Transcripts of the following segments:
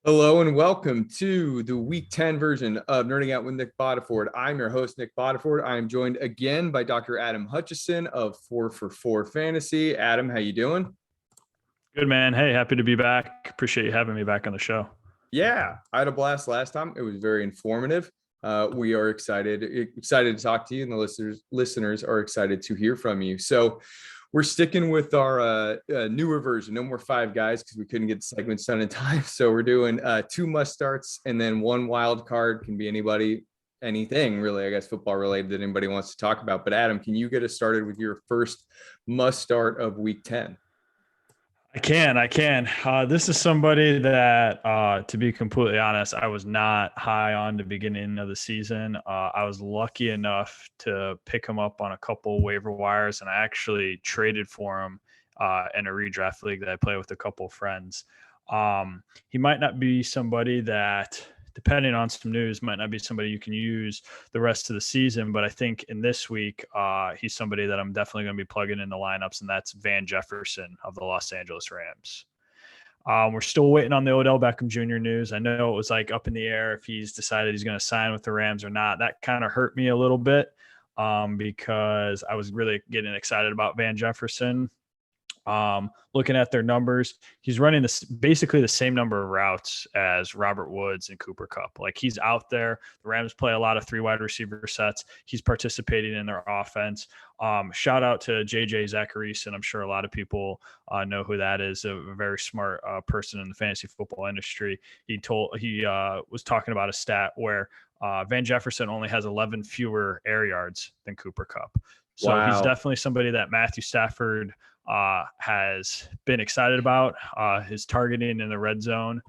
Hello and welcome to the Week 10 version of Nerding Out with Nick Bodiford. I'm your host, Nick Bodiford. I am joined again by Dr. Adam Hutchison of 4 for 4 Fantasy. Adam, how you doing? Good, man. Hey, happy to be back. Appreciate you having me back on the show. Yeah, I had a blast last time. It was very informative. We are excited to talk to you, and the listeners are excited to hear from you. So we're sticking with our newer version. No more five guys because we couldn't get the segments done in time. So we're doing two must starts and then one wild card. Can be anybody, anything really, I guess, football related that anybody wants to talk about. But Adam, can you get us started with your first must start of Week 10? I can. This is somebody that, to be completely honest, I was not high on the beginning of the season. I was lucky enough to pick him up on a couple waiver wires, and I actually traded for him in a redraft league that I play with a couple of friends. He might not be somebody that, depending on some news, might not be somebody you can use the rest of the season. But I think in this week, he's somebody that I'm definitely going to be plugging in the lineups, and that's Van Jefferson of the Los Angeles Rams. We're still waiting on the Odell Beckham Jr. news. I know it was like up in the air if he's decided he's going to sign with the Rams or not. That kind of hurt me a little bit because I was really getting excited about Van Jefferson. Looking at their numbers, he's running basically the same number of routes as Robert Woods and Cooper Kupp. Like, he's out there. The Rams play a lot of 3 wide receiver sets. He's participating in their offense. Shout out to JJ Zacharyson. I'm sure a lot of people know who that is. A very smart person in the fantasy football industry. He was talking about a stat where Van Jefferson only has 11 fewer air yards than Cooper Kupp. So Wow. He's definitely somebody that Matthew Stafford has been excited about, his targeting in the red zone.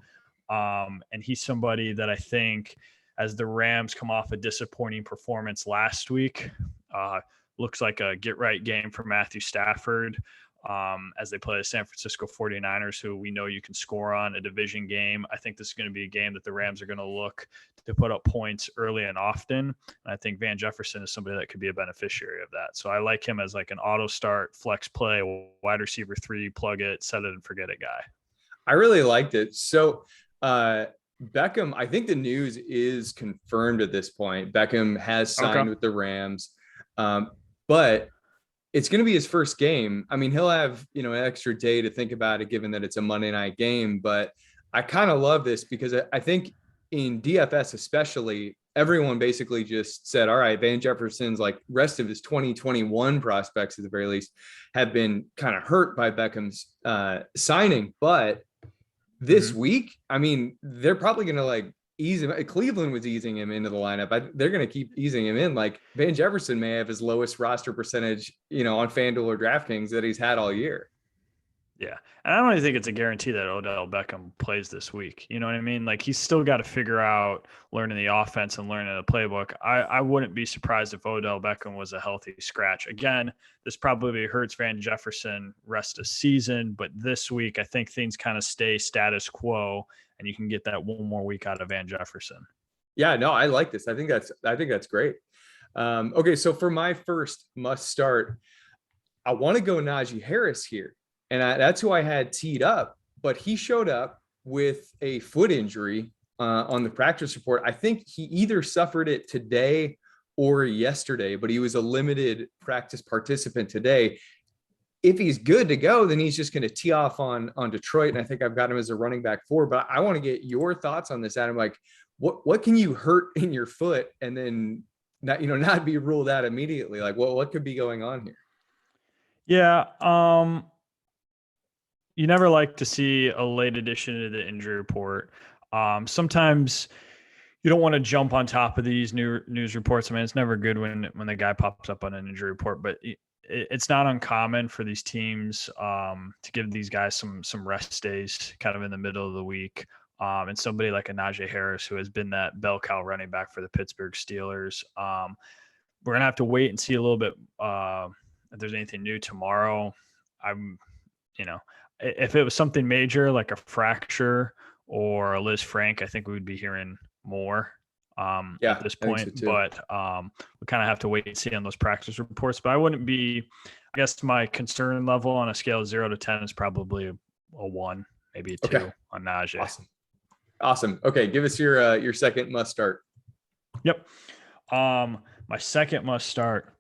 And he's somebody that I think, as the Rams come off a disappointing performance last week, looks like a get-right game for Matthew Stafford as they play the San Francisco 49ers, who we know you can score on, a division game. I think this is going to be a game that the Rams are going to look to put up points early and often. And I think Van Jefferson is somebody that could be a beneficiary of that. So I like him as like an auto start, flex play, wide receiver 3, plug it, set it and forget it guy. I really liked it. So Beckham, I think the news is confirmed at this point. Beckham has signed with the Rams, but it's going to be his first game. I mean, he'll have, an extra day to think about it, given that it's a Monday night game. But I kind of love this because I think in DFS especially, everyone basically just said, all right, Van Jefferson's like rest of his 2021 prospects at the very least have been kind of hurt by Beckham's signing. But this week, I mean, they're probably going to like ease him. Cleveland was easing him into the lineup. They're going to keep easing him in. Like, Van Jefferson may have his lowest roster percentage, on FanDuel or DraftKings that he's had all year. Yeah. And I don't even think it's a guarantee that Odell Beckham plays this week. You know what I mean? Like, he's still got to figure out learning the offense and learning the playbook. I wouldn't be surprised if Odell Beckham was a healthy scratch. Again, this probably hurts Van Jefferson rest of season, but this week I think things kind of stay status quo and you can get that one more week out of Van Jefferson. Yeah, no, I like this. I think that's great. Okay, so for my first must start, I want to go Naji Harris here. And that's who I had teed up, but he showed up with a foot injury on the practice report. I think he either suffered it today or yesterday, but he was a limited practice participant today. If he's good to go, then he's just going to tee off on Detroit. And I think I've got him as a running back 4, but I want to get your thoughts on this, Adam. Like, what can you hurt in your foot and then not be ruled out immediately? Like, what could be going on here? Yeah. You never like to see a late addition to the injury report. Sometimes you don't want to jump on top of these new news reports. I mean, it's never good when the guy pops up on an injury report, but it's not uncommon for these teams to give these guys some rest days kind of in the middle of the week. And somebody like a Naji Harris, who has been that bell cow running back for the Pittsburgh Steelers. We're going to have to wait and see a little bit if there's anything new tomorrow. If it was something major like a fracture or a Liz Frank, I think we would be hearing more at this point. But we kind of have to wait and see on those practice reports. But I wouldn't be, I guess my concern level on a scale of 0 to 10 is probably a 1, maybe a 2 on Najee. Awesome. Awesome. Okay, give us your second must start. Yep. My second must start,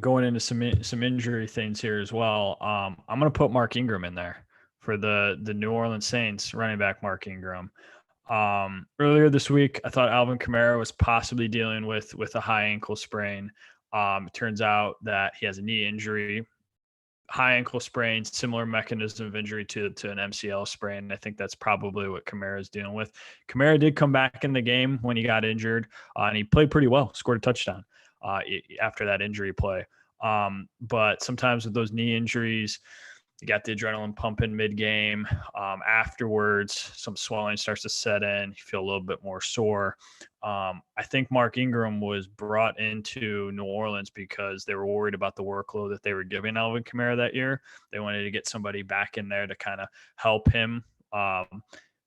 going into some injury things here as well. I'm going to put Mark Ingram in there for the New Orleans Saints running back, Mark Ingram. Earlier this week, I thought Alvin Camaro was possibly dealing with a high ankle sprain. It turns out that he has a knee injury, high ankle sprain, similar mechanism of injury to an MCL sprain. I think that's probably what Kamara is dealing with. Kamara did come back in the game when he got injured, and he played pretty well, scored a touchdown after that injury play. But sometimes with those knee injuries, you got the adrenaline pumping mid-game. Afterwards, some swelling starts to set in. You feel a little bit more sore. I think Mark Ingram was brought into New Orleans because they were worried about the workload that they were giving Alvin Kamara that year. They wanted to get somebody back in there to kind of help him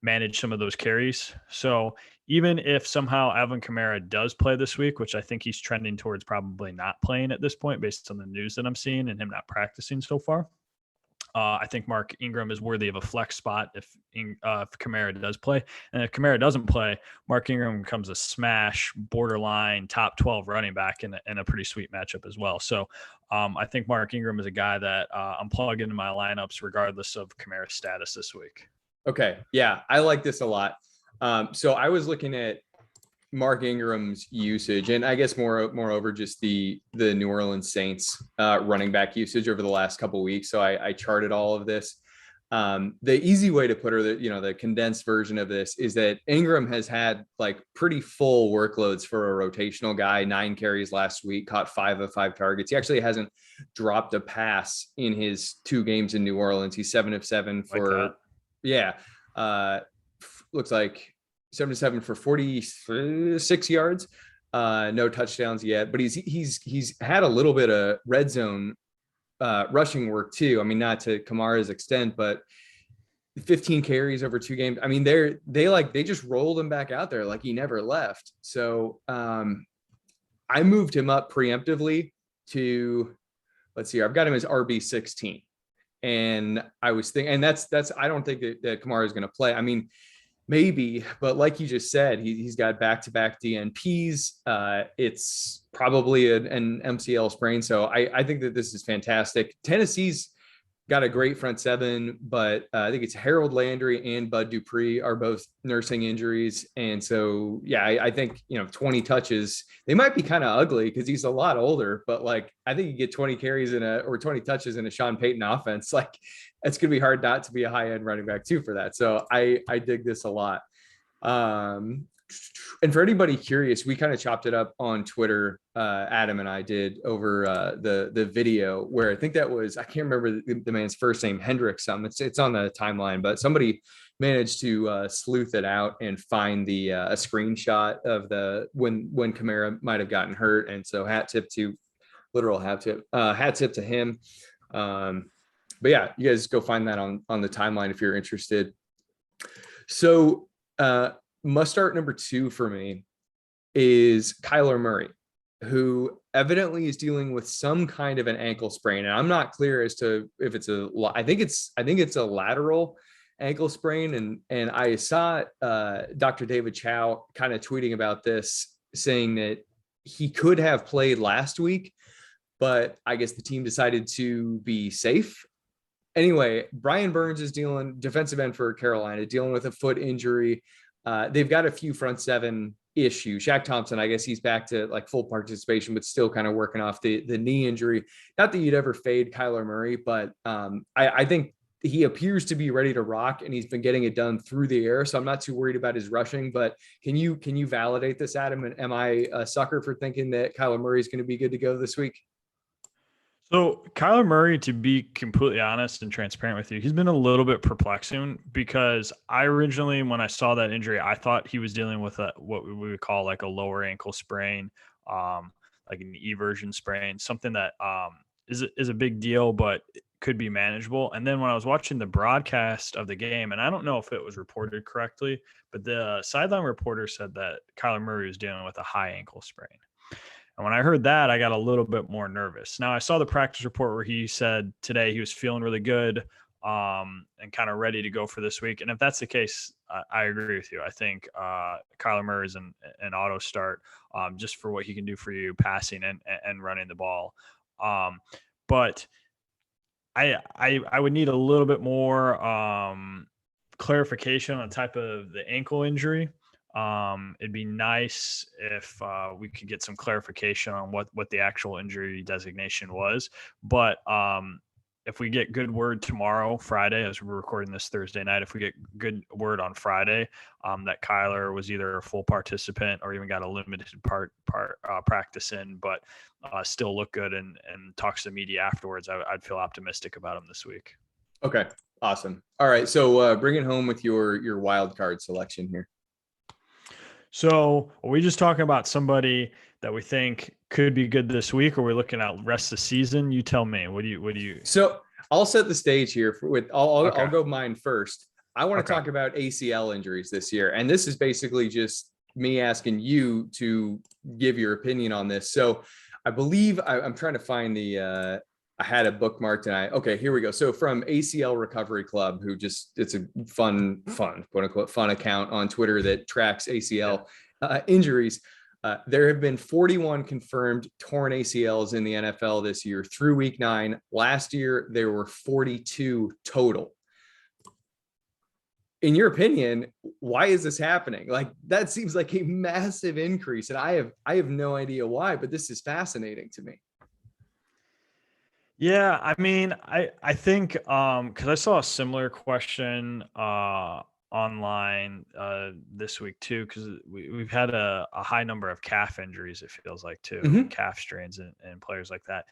manage some of those carries. So even if somehow Alvin Kamara does play this week, which I think he's trending towards probably not playing at this point based on the news that I'm seeing and him not practicing so far, I think Mark Ingram is worthy of a flex spot if Kamara does play. And if Kamara doesn't play, Mark Ingram becomes a smash, borderline top 12 running back in a pretty sweet matchup as well. So I think Mark Ingram is a guy that I'm plugging into my lineups regardless of Kamara's status this week. Okay. Yeah, I like this a lot. So I was looking at Mark Ingram's usage, and I guess moreover, just the New Orleans Saints running back usage over the last couple of weeks. So I charted all of this. The easy way to put her, the condensed version of this is that Ingram has had like pretty full workloads for a rotational guy. 9 carries last week, caught 5 of 5 targets. He actually hasn't dropped a pass in his 2 games in New Orleans. He's 7 of 7 for, looks like 7 of 7 for 46 yards. No touchdowns yet, but he's had a little bit of red zone rushing work too. I mean, not to Kamara's extent, but 15 carries over 2 games. I mean, they just rolled him back out there like he never left. So I moved him up preemptively to, let's see, I've got him as RB 16, and I was thinking, and that's I don't think that Kamara is going to play. I mean, maybe, but like you just said, he's got back-to-back DNPs. It's probably an MCL sprain. So I think that this is fantastic. Tennessee's got a great front 7, but I think it's Harold Landry and Bud Dupree are both nursing injuries. And so, yeah, I think, 20 touches, they might be kind of ugly because he's a lot older, but like, I think you get 20 carries or 20 touches in a Sean Payton offense. Like, it's going to be hard not to be a high end running back too for that. So I dig this a lot. And for anybody curious, we kind of chopped it up on Twitter. Adam and I did over the video where I think that was, I can't remember the man's first name, Hendricks. It's on the timeline, but somebody managed to sleuth it out and find a screenshot of when Kamara might have gotten hurt. And so hat tip to him. But yeah, you guys go find that on the timeline if you're interested. So must start number 2 for me is Kylo Murray, who evidently is dealing with some kind of an ankle sprain. And I'm not clear as to if it's I think it's a lateral ankle sprain. And I saw Dr. David Chow kind of tweeting about this, saying that he could have played last week, but I guess the team decided to be safe. Anyway, Brian Burns is defensive end for Carolina, dealing with a foot injury. They've got a few front 7 issues. Shaq Thompson, I guess he's back to like full participation, but still kind of working off the knee injury. Not that you'd ever fade Kyler Murray, but I think he appears to be ready to rock, and he's been getting it done through the air. So I'm not too worried about his rushing. But can you validate this, Adam? And am I a sucker for thinking that Kyler Murray is going to be good to go this week? So Kyler Murray, to be completely honest and transparent with you, he's been a little bit perplexing because I originally, when I saw that injury, I thought he was dealing with what we would call like a lower ankle sprain, like an eversion sprain, something that is a big deal, but could be manageable. And then when I was watching the broadcast of the game, and I don't know if it was reported correctly, but the sideline reporter said that Kyler Murray was dealing with a high ankle sprain. And when I heard that, I got a little bit more nervous. Now, I saw the practice report where he said today he was feeling really good. and kind of ready to go for this week. And if that's the case, I agree with you. I think Kyler Murray is an auto start just for what he can do for you passing and running the ball. But I would need a little bit more clarification on the type of the ankle injury. It'd be nice if we could get some clarification on what the actual injury designation was. But if we get good word tomorrow, Friday, as we're recording this Thursday night, if we get good word on Friday that Kyler was either a full participant or even got a limited practice in, but still look good and talks to the media afterwards, I'd feel optimistic about him this week. Okay, awesome. All right, so bring it home with your wild card selection here. So are we just talking about somebody that we think could be good this week, or we're looking at rest of the season? You tell me. What do you? So I'll set the stage here I'll go mine first. I want to talk about ACL injuries this year. And this is basically just me asking you to give your opinion on this. So I believe I'm trying to find I had it bookmarked and okay, here we go. So from ACL Recovery Club, it's a fun, quote unquote, fun account on Twitter that tracks ACL injuries. There have been 41 confirmed torn ACLs in the NFL this year through week 9. Last year, there were 42 total. In your opinion, why is this happening? Like, that seems like a massive increase. And I have no idea why, but this is fascinating to me. Yeah, I mean, I think because I saw a similar question online this week too, because we've had a high number of calf injuries, it feels like too, calf strains and players like that.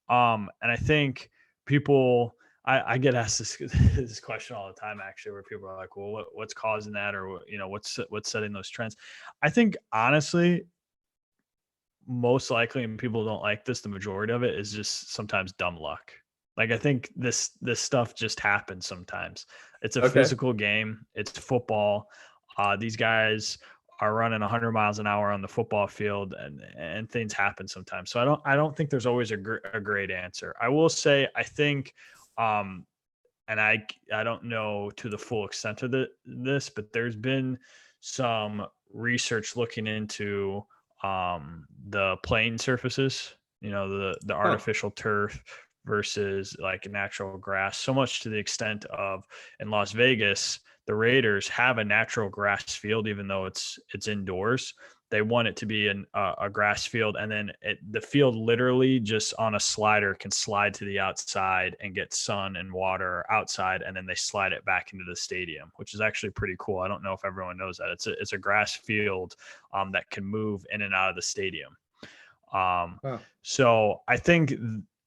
And I think people, I get asked this question all the time actually, where people are like, well, what's causing that, or what's setting those trends? I think honestly, most likely, and people don't like this, the majority of it is just sometimes dumb luck. Like, I think this stuff just happens sometimes. It's a physical game. It's football. These guys are running 100 miles an hour on the football field, and things happen sometimes. So I don't think there's always a great answer. I will say, I think, and I don't know to the full extent of this, but there's been some research looking into the playing surfaces, the artificial turf versus like natural grass, so much to the extent of in Las Vegas, the Raiders have a natural grass field, even though it's indoors. They want it to be a grass field, and then the field literally just on a slider can slide to the outside and get sun and water outside, and then they slide it back into the stadium, which is actually pretty cool. I don't know if everyone knows that. It's a grass field that can move in and out of the stadium. So I think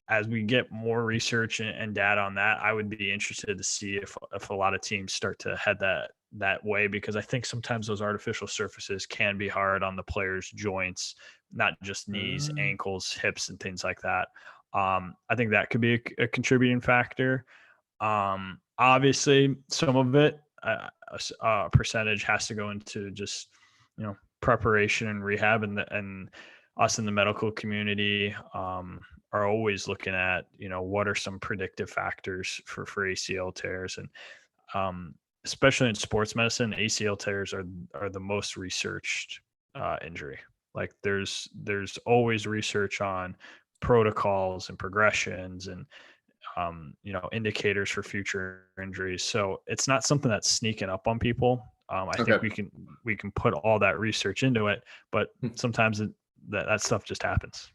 as we get more research and data on that, I would be interested to see if a lot of teams start to head that way, because I think sometimes those artificial surfaces can be hard on the players' joints, not just knees, ankles, hips, and things like that. I think that could be a contributing factor. Obviously, some of it, a percentage has to go into just, preparation and rehab, and us in the medical community are always looking at, what are some predictive factors for ACL tears, and especially in sports medicine, ACL tears are the most researched injury. Like there's always research on protocols and progressions and indicators for future injuries. So it's not something that's sneaking up on people. I think we can put all that research into it, but sometimes that stuff just happens.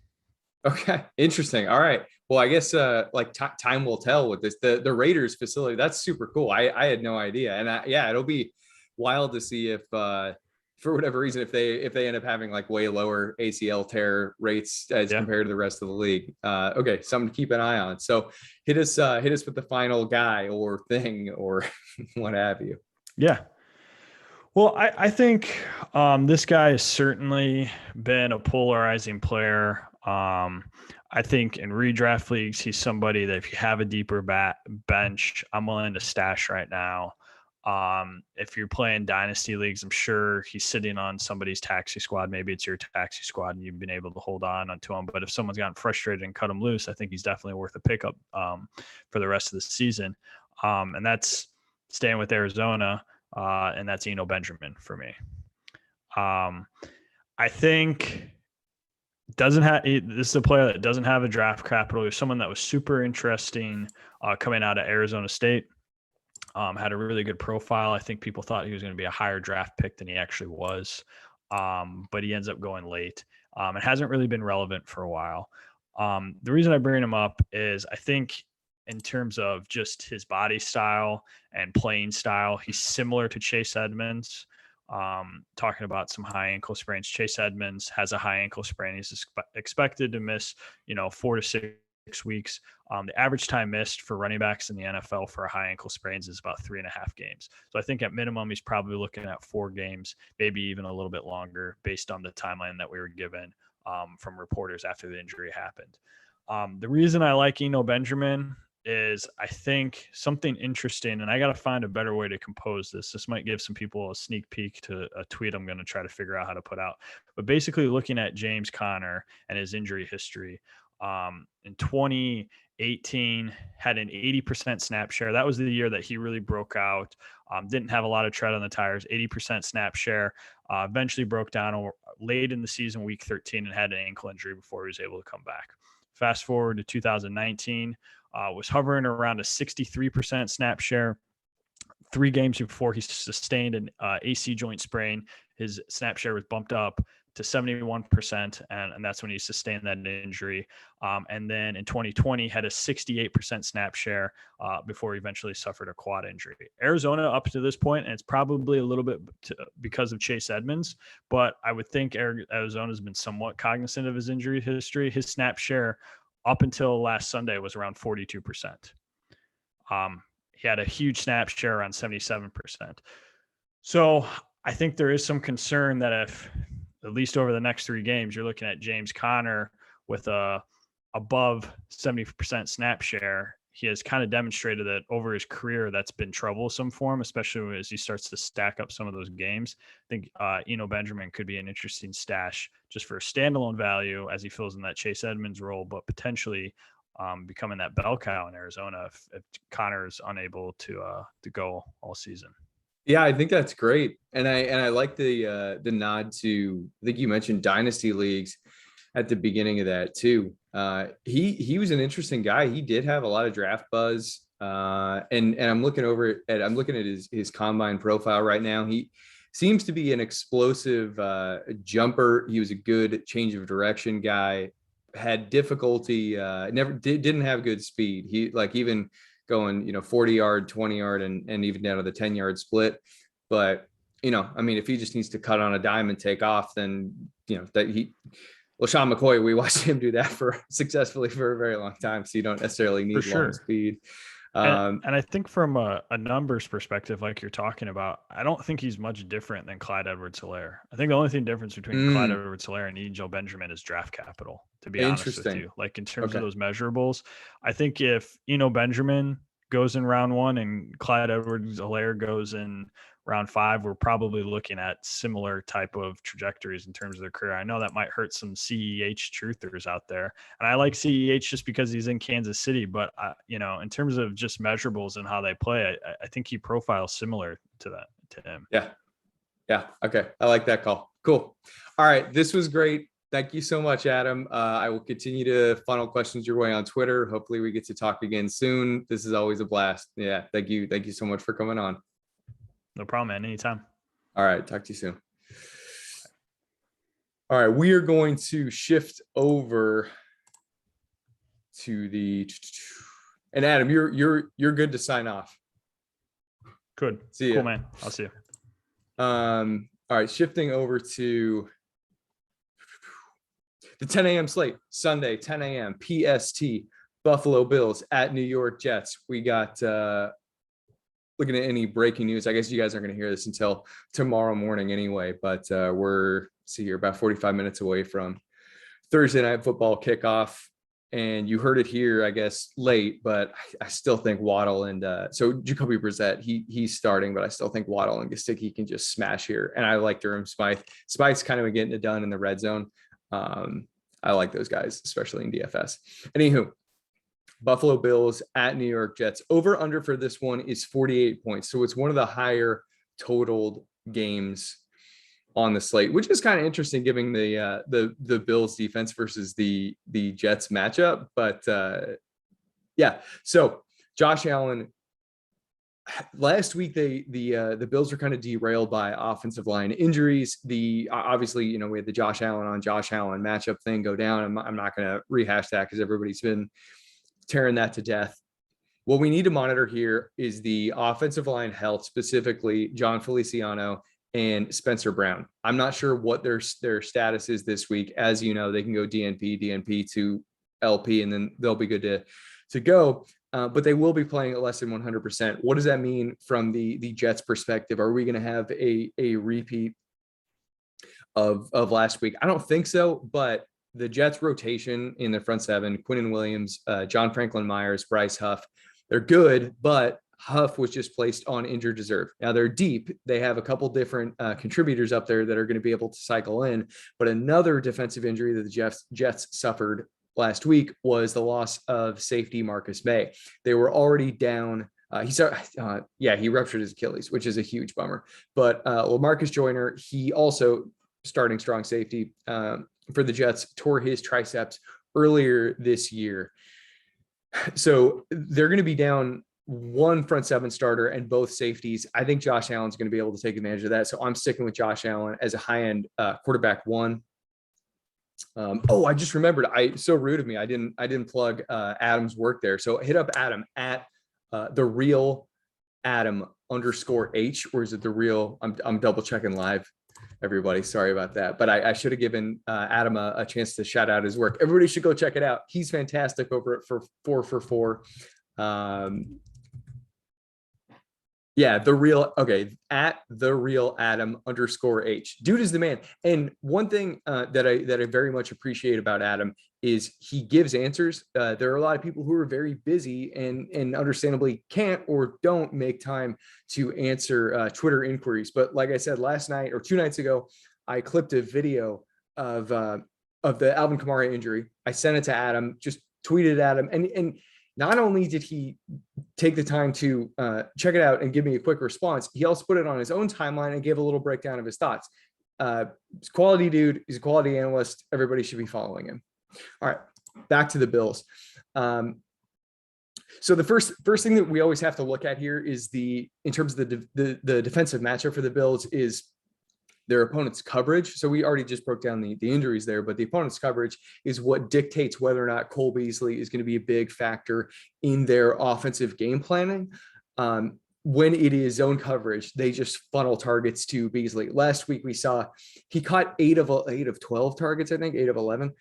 Okay, interesting. All right. Well, I guess time will tell with this. The Raiders facility, that's super cool. I had no idea, and it'll be wild to see if for whatever reason if they end up having like way lower ACL tear rates as compared to the rest of the league. Okay, something to keep an eye on. So hit us with the final guy or thing or what have you. Yeah. Well, I think this guy has certainly been a polarizing player. I think in redraft leagues, he's somebody that if you have a deeper bench, I'm willing to stash right now. If you're playing dynasty leagues, I'm sure he's sitting on somebody's taxi squad. Maybe it's your taxi squad and you've been able to hold on to him. But if someone's gotten frustrated and cut him loose, I think he's definitely worth a pickup for the rest of the season. And that's staying with Arizona, and that's Eno Benjamin for me. I think this is a player that doesn't have a draft capital. He's someone that was super interesting coming out of Arizona State. Had a really good profile. I think people thought he was going to be a higher draft pick than he actually was, but he ends up going late. It hasn't really been relevant for a while. The reason I bring him up is I think in terms of just his body style and playing style, he's similar to Chase Edmonds. Talking about some high ankle sprains. Chase Edmonds has a high ankle sprain. He's expected to miss, 4 to 6 weeks. The average time missed for running backs in the NFL for a high ankle sprains is about 3.5 games. So I think at minimum, he's probably looking at 4 games, maybe even a little bit longer based on the timeline that we were given from reporters after the injury happened. The reason I like Eno Benjamin is I think something interesting, and I got to find a better way to compose this. This might give some people a sneak peek to a tweet I'm going to try to figure out how to put out. But basically looking at James Conner and his injury history, in 2018 had an 80% snap share. That was the year that he really broke out. Didn't have a lot of tread on the tires, 80% snap share, eventually broke down late in the season, week 13, and had an ankle injury before he was able to come back. Fast forward to 2019, was hovering around a 63% snap share. 3 games before he sustained an AC joint sprain, his snap share was bumped up to 71%, and that's when he sustained that injury. And then in 2020, had a 68% snap share before he eventually suffered a quad injury. Arizona up to this point, and it's probably a little bit because of Chase Edmonds, but I would think Arizona's been somewhat cognizant of his injury history. His snap share up until last Sunday was around 42%. He had a huge snap share around 77%. So I think there is some concern that if, at least over the next 3 games, you're looking at James Conner with a above 70% snap share. He has kind of demonstrated that over his career, that's been troublesome for him, especially as he starts to stack up some of those games. I think Eno Benjamin could be an interesting stash just for standalone value as he fills in that Chase Edmonds role, but potentially becoming that bell cow in Arizona if Conner is unable to go all season. Yeah, I think that's great, and I like the nod to, I think you mentioned dynasty leagues at the beginning of that too. He was an interesting guy. He did have a lot of draft buzz, and I'm looking at his combine profile right now. He seems to be an explosive jumper. He was a good change of direction guy. Had difficulty, didn't have good speed. He even going 40-yard, 20-yard, and even down to the 10-yard split. But if he just needs to cut on a dime and take off, then LaShawn McCoy, we watched him do that successfully for a very long time. So you don't necessarily need long speed. And I think from a numbers perspective, like you're talking about, I don't think he's much different than Clyde Edwards-Helaire. I think the only difference between Clyde Edwards-Helaire and Eno Benjamin is draft capital, to be honest with you. Like in terms of those measurables, I think if Eno Benjamin goes in round 1 and Clyde Edwards-Helaire goes in round 5, we're probably looking at similar type of trajectories in terms of their career. I know that might hurt some CEH truthers out there, and I like CEH just because he's in Kansas City, but in terms of just measurables and how they play, I think he profiles similar to him. Yeah. Okay. I like that call. Cool. All right. This was great. Thank you so much, Adam. I will continue to funnel questions your way on Twitter. Hopefully we get to talk again soon. This is always a blast. Yeah. Thank you. Thank you so much for coming on. No problem, man. Anytime. All right. Talk to you soon. All right. We are going to shift over to and Adam, you're good to sign off. Good. See you. Cool, man. I'll see you. All right. Shifting over to the 10 a.m. slate, Sunday, 10 a.m. PST, Buffalo Bills at New York Jets. We got looking at any breaking news. I guess you guys aren't going to hear this until tomorrow morning anyway, but we're about 45 minutes away from Thursday night football kickoff. And you heard it here, I guess, late, but I still think Waddle and so Jacoby Brissett, he's starting, but I still think Waddle and Gesicki can just smash here. And I like Durham Smythe. Smythe's kind of getting it done in the red zone. I like those guys, especially in DFS. Anywho, Buffalo Bills at New York Jets. Over under for this one is 48 points. So it's one of the higher totaled games on the slate, which is kind of interesting given the Bills defense versus the Jets matchup. But yeah, so Josh Allen, last week the Bills were kind of derailed by offensive line injuries. Obviously, we had the Josh Allen on Josh Allen matchup thing go down. I'm not going to rehash that because everybody's been tearing that to death. What we need to monitor here is the offensive line health, specifically John Feliciano and Spencer Brown. I'm not sure what their status is this week. As you know, they can go DNP to LP, and then they'll be good to go. But they will be playing at less than 100%. What does that mean from the Jets' perspective? Are we going to have a repeat of last week? I don't think so, but the Jets' rotation in the front seven, Quinnen Williams, John Franklin Myers, Bryce Huff, they're good, but Huff was just placed on injured reserve. Now they're deep. They have a couple different contributors up there that are going to be able to cycle in. But another defensive injury that the Jets suffered last week was the loss of safety Marcus May. They were already down. He ruptured his Achilles, which is a huge bummer. But LaMarcus Joyner, he also starting strong safety for the Jets, tore his triceps earlier this year. So they're going to be down one front seven starter and both safeties. I think Josh Allen's going to be able to take advantage of that. So I'm sticking with Josh Allen as a high-end quarterback one. I just remembered. So rude of me. I didn't plug Adam's work there. So hit up Adam at the real Adam _H, or is it the real? I'm double checking live, everybody. Sorry about that. But I should have given Adam a chance to shout out his work. Everybody should go check it out. He's fantastic over at 4 for 4. At the real Adam _H. Dude is the man. And one thing that I very much appreciate about Adam is he gives answers. There are a lot of people who are very busy and understandably can't or don't make time to answer Twitter inquiries. But like I said, last night or 2 nights ago, I clipped a video of the Alvin Camaro injury. I sent it to Adam, just tweeted at him, and not only did he take the time to check it out and give me a quick response, he also put it on his own timeline and gave a little breakdown of his thoughts. He's a quality dude. He's a quality analyst. Everybody should be following him. All right, back to the Bills. So the first thing that we always have to look at here is in terms of the defensive matchup for the Bills is their opponent's coverage. So we already just broke down the injuries there, but the opponent's coverage is what dictates whether or not Cole Beasley is going to be a big factor in their offensive game planning. When it is zone coverage, they just funnel targets to Beasley. Last week we saw he caught 8 of 12 targets, I think 8 of 11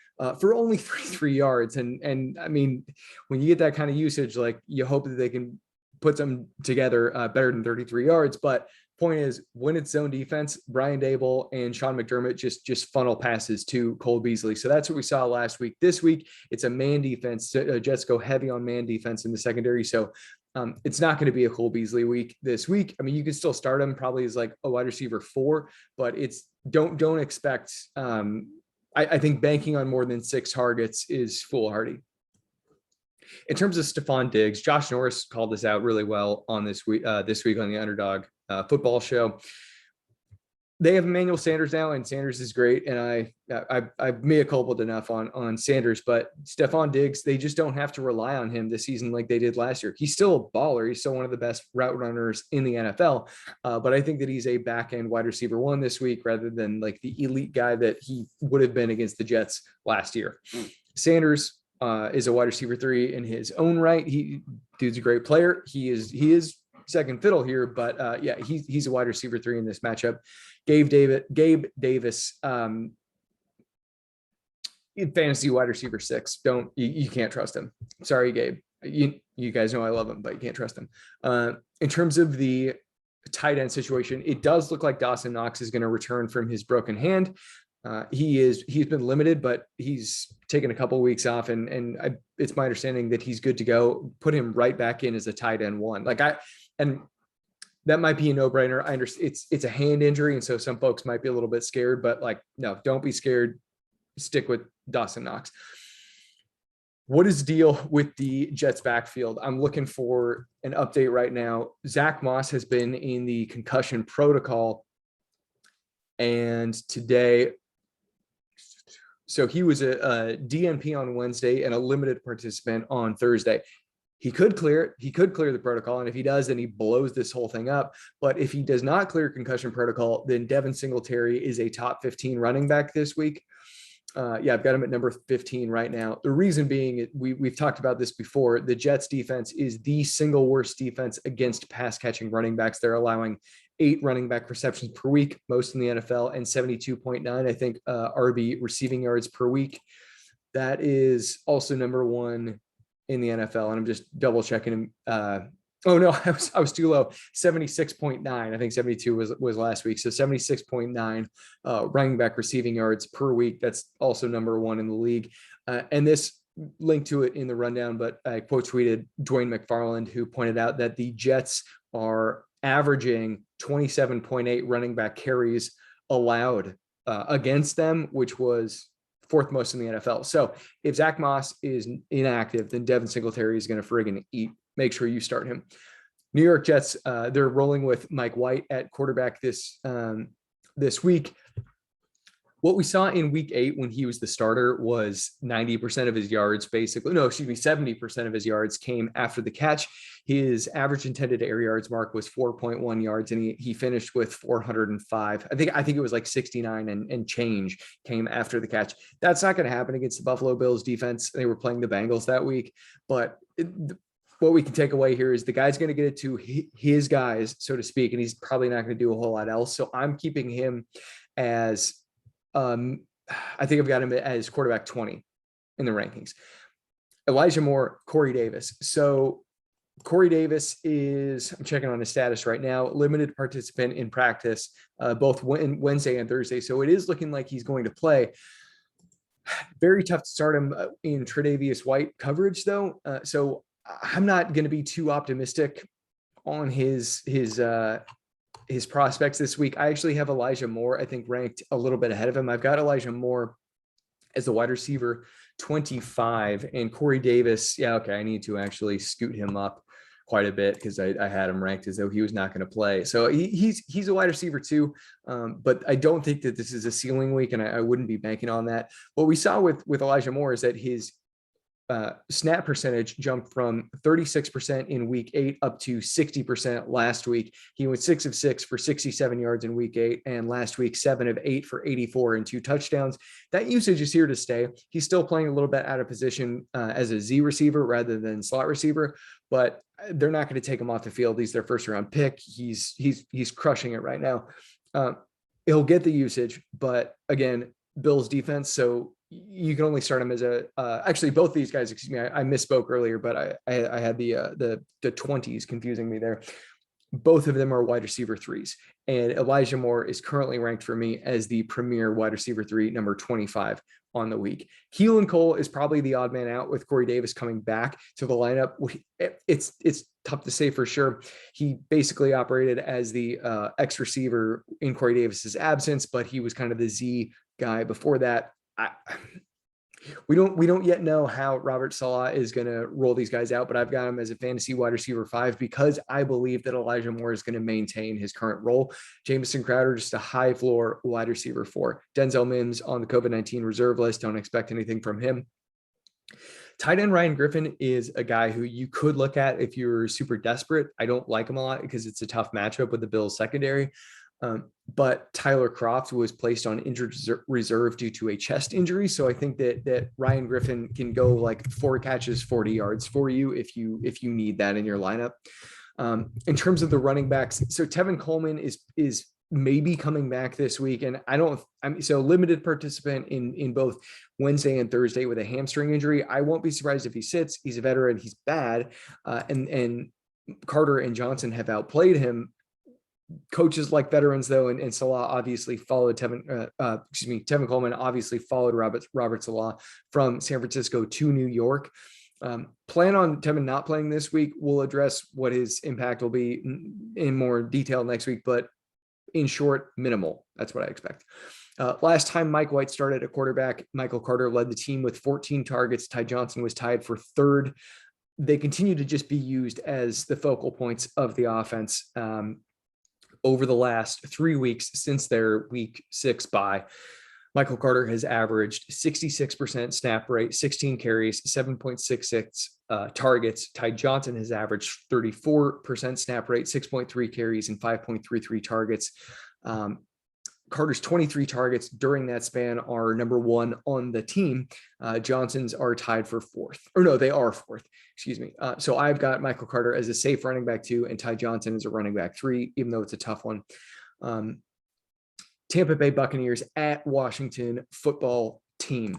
for only 33 yards. And I mean, when you get that kind of usage, like you hope that they can put them together better than 33 yards. But point is, when it's zone defense, Brian Dable and Sean McDermott just funnel passes to Cole Beasley. So that's what we saw last week. This week, it's a man defense. Jets go heavy on man defense in the secondary. So it's not going to be a Cole Beasley week this week. I mean, you can still start him probably as like a wide receiver 4, but don't expect. I think banking on more than 6 targets is foolhardy. In terms of Stephon Diggs, Josh Norris called this out really well on this week on the Underdog Football Show. They have Emmanuel Sanders now, and Sanders is great. And I've mea culpa enough on Sanders, but Stephon Diggs, they just don't have to rely on him this season like they did last year. He's still a baller. He's still one of the best route runners in the NFL. But I think that he's a back end wide receiver 1 this week rather than like the elite guy that he would have been against the Jets last year. Sanders is a wide receiver 3 in his own right. Dude's a great player. He is second fiddle here, but he's a wide receiver 3 in this matchup. Gabe Davis, fantasy wide receiver 6. You can't trust him. Sorry, Gabe. You guys know I love him, but you can't trust him. In terms of the tight end situation, it does look like Dawson Knox is going to return from his broken hand. He's been limited, but he's taken a couple of weeks off, and it's my understanding that he's good to go. Put him right back in as a tight end 1. And that might be a no-brainer. I understand it's a hand injury, and so some folks might be a little bit scared, but no, don't be scared. Stick with Dawson Knox. What is the deal with the Jets backfield? I'm looking for an update right now. Zack Moss has been in the concussion protocol. And today, so he was a DNP on Wednesday and a limited participant on Thursday. He could clear it. He could clear the protocol. And if he does, then he blows this whole thing up. But if he does not clear concussion protocol, then Devin Singletary is a top 15 running back this week. I've got him at number 15 right now. The reason being, we've talked about this before, the Jets defense is the single worst defense against pass catching running backs. They're allowing 8 running back receptions per week, most in the NFL, and 72.9, I think, RB receiving yards per week. That is also number 1 in the NFL. And I'm just double checking him. Oh no, I was too low. 76.9. I think 72 was last week. So 76.9 running back receiving yards per week. That's also number 1 in the league. And this link to it in the rundown, but I quote tweeted Dwayne McFarland, who pointed out that the Jets are averaging 27.8 running back carries allowed against them, which was 4th most in the NFL. So if Zack Moss is inactive, then Devin Singletary is going to friggin' eat. Make sure you start him. New York Jets, they're rolling with Mike White at quarterback this week. What we saw in week 8 when he was the starter was 90% of his yards, 70% of his yards came after the catch. His average intended air yards mark was 4.1 yards, and he finished with 405. I think it was like 69 and change came after the catch. That's not going to happen against the Buffalo Bills defense. They were playing the Bengals that week, but what we can take away here is the guy's going to get it to his guys, so to speak, and he's probably not going to do a whole lot else. So I'm keeping him as, I think I've got him as quarterback 20 in the rankings. Elijah Moore, Corey Davis. So Corey Davis is, I'm checking on his status right now, limited participant in practice, both Wednesday and Thursday. So it is looking like he's going to play. Very tough to start him in Tre'Davious White coverage, though. So I'm not going to be too optimistic on his prospects this week. I actually have Elijah Moore, I think, ranked a little bit ahead of him. I've got Elijah Moore as the wide receiver 25, and Corey Davis. Yeah, okay, I need to actually scoot him up quite a bit because I had him ranked as though he was not going to play. So he's a wide receiver too, but I don't think that this is a ceiling week, and I wouldn't be banking on that. What we saw with Elijah Moore is that his snap percentage jumped from 36% in week 8 up to 60% last week. He went 6 of 6 for 67 yards in week 8, and last week 7 of 8 for 84 and 2 touchdowns. That usage is here to stay. He's still playing a little bit out of position as a Z receiver rather than slot receiver, but they're not going to take him off the field. He's their first round pick. He's crushing it right now. He'll get the usage, but again, Bills defense. So you can only start him as actually both these guys, excuse me, I misspoke earlier, but I had the 20s confusing me there. Both of them are wide receiver 3s, and Elijah Moore is currently ranked for me as the premier wide receiver 3, number 25 on the week. Keelan Cole is probably the odd man out with Corey Davis coming back to the lineup. It's tough to say for sure. He basically operated as the X receiver in Corey Davis's absence, but he was kind of the Z guy before that. We don't yet know how Robert Saleh is going to roll these guys out, but I've got him as a fantasy wide receiver 5 because I believe that Elijah Moore is going to maintain his current role. Jameson Crowder, just a high floor wide receiver 4. Denzel Mims on the COVID-19 reserve list. Don't expect anything from him. Tight end Ryan Griffin is a guy who you could look at if you're super desperate. I don't like him a lot because it's a tough matchup with the Bills secondary. But Tyler Kroft was placed on injured reserve due to a chest injury. So I think that Ryan Griffin can go like 4 catches, 40 yards for you if you need that in your lineup. In terms of the running backs, so Tevin Coleman is maybe coming back this week, and I'm so limited participant in both Wednesday and Thursday with a hamstring injury. I won't be surprised if he sits. He's a veteran. He's bad, and Carter and Johnson have outplayed him. Coaches like veterans though, and Salah obviously followed Tevin Coleman obviously followed Robert Salah from San Francisco to New York. Plan on Tevin not playing this week. We'll address what his impact will be in more detail next week, but in short, minimal. That's what I expect. Last time Mike White started at quarterback, Michael Carter led the team with 14 targets. Ty Johnson was tied for third. They continue to just be used as the focal points of the offense over the last 3 weeks since their week 6 bye. Michael Carter has averaged 66% snap rate, 16 carries, 7.66 targets. Ty Johnson has averaged 34% snap rate, 6.3 carries, and 5.33 targets. Carter's 23 targets during that span are number 1 on the team. Johnson's are tied for 4th. Or no, they are 4th. Excuse me. So I've got Michael Carter as a safe running back 2 and Ty Johnson as a running back 3, even though it's a tough one. Tampa Bay Buccaneers at Washington football team.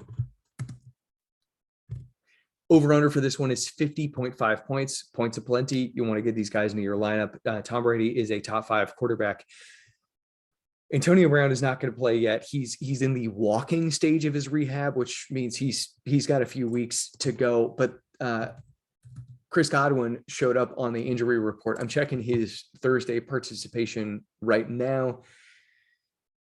Over under for this one is 50.5 points. Points aplenty. You want to get these guys into your lineup. Tom Brady is a top 5 quarterback. Antonio Brown is not going to play yet. He's in the walking stage of his rehab, which means he's got a few weeks to go. But Chris Godwin showed up on the injury report. I'm checking his Thursday participation right now.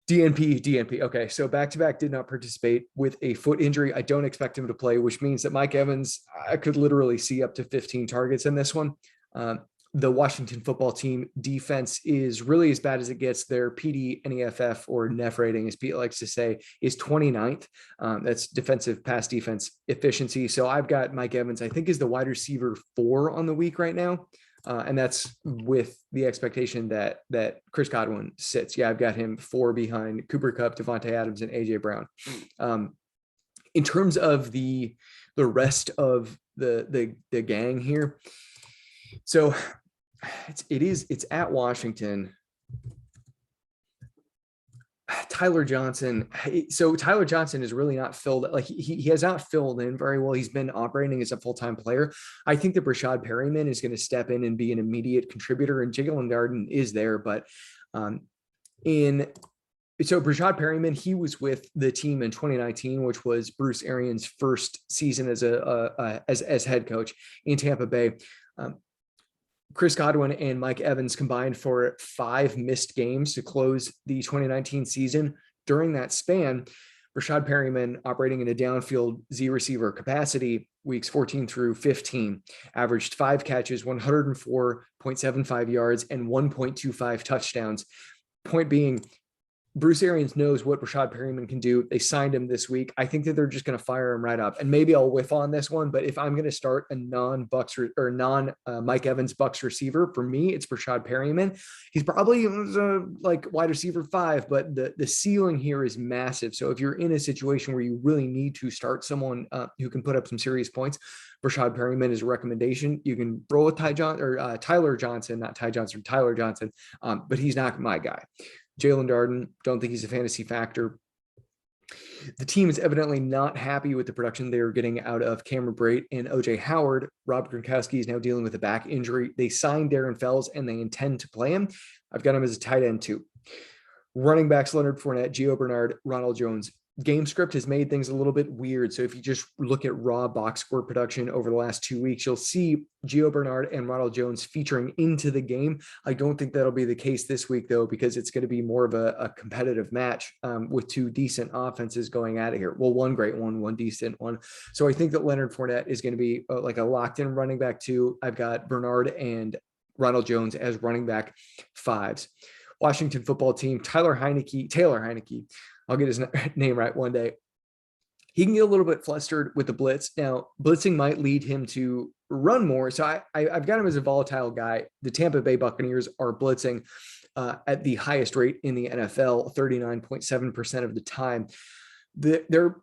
DNP. Okay, so back-to-back did not participate with a foot injury. I don't expect him to play, which means that Mike Evans, I could literally see up to 15 targets in this one. The Washington football team defense is really as bad as it gets. Their PD, NEFF, or NEF rating, as Pete likes to say, is 29th. That's defensive pass defense efficiency. So I've got Mike Evans, I think, is the wide receiver 4 on the week right now. And that's with the expectation that Chris Godwin sits. Yeah, I've got him 4 behind Cooper Kupp, Devontae Adams, and AJ Brown. In terms of the rest of the gang here, so it's at Washington. Tyler Johnson. So Tyler Johnson is really not filled. Like he has not filled in very well. He's been operating as a full-time player. I think that Rashad Perryman is going to step in and be an immediate contributor, and Jalen Darden is there. But so Rashad Perryman, he was with the team in 2019, which was Bruce Arians' first season as as head coach in Tampa Bay. Chris Godwin and Mike Evans combined for 5 missed games to close the 2019 season. During that span, Rashad Perryman, operating in a downfield Z receiver capacity, weeks 14 through 15, averaged 5 catches, 104.75 yards, and 1.25 touchdowns. Point being, Bruce Arians knows what Rashad Perryman can do. They signed him this week. I think that they're just going to fire him right up. And maybe I'll whiff on this one, but if I'm going to start a non-Bucks or non-Mike Evans Bucks receiver, for me, it's Rashad Perryman. He's probably like wide receiver 5, but the ceiling here is massive. So if you're in a situation where you really need to start someone who can put up some serious points, Rashad Perryman is a recommendation. You can roll with Tyler Johnson, not Ty Johnson, Tyler Johnson, but he's not my guy. Jalen Darden, don't think he's a fantasy factor. The team is evidently not happy with the production they are getting out of Cameron Brate and OJ Howard. Rob Gronkowski is now dealing with a back injury. They signed Darren Fells and they intend to play him. I've got him as a tight end too. Running backs, Leonard Fournette, Gio Bernard, Ronald Jones. Game script has made things a little bit weird. So if you just look at raw box score production over the last 2 weeks, you'll see Gio Bernard and Ronald Jones featuring into the game. I don't think that'll be the case this week, though, because it's going to be more of a competitive match with 2 decent offenses going at it here. Well, one great one, one decent one. So I think that Leonard Fournette is going to be like a locked-in running back 2. I've got Bernard and Ronald Jones as running back 5s. Washington football team, Taylor Heineke. I'll get his name right one day. He can get a little bit flustered with the blitz. Now, blitzing might lead him to run more. So I've got him as a volatile guy. The Tampa Bay Buccaneers are blitzing at the highest rate in the NFL, 39.7% of the time. Their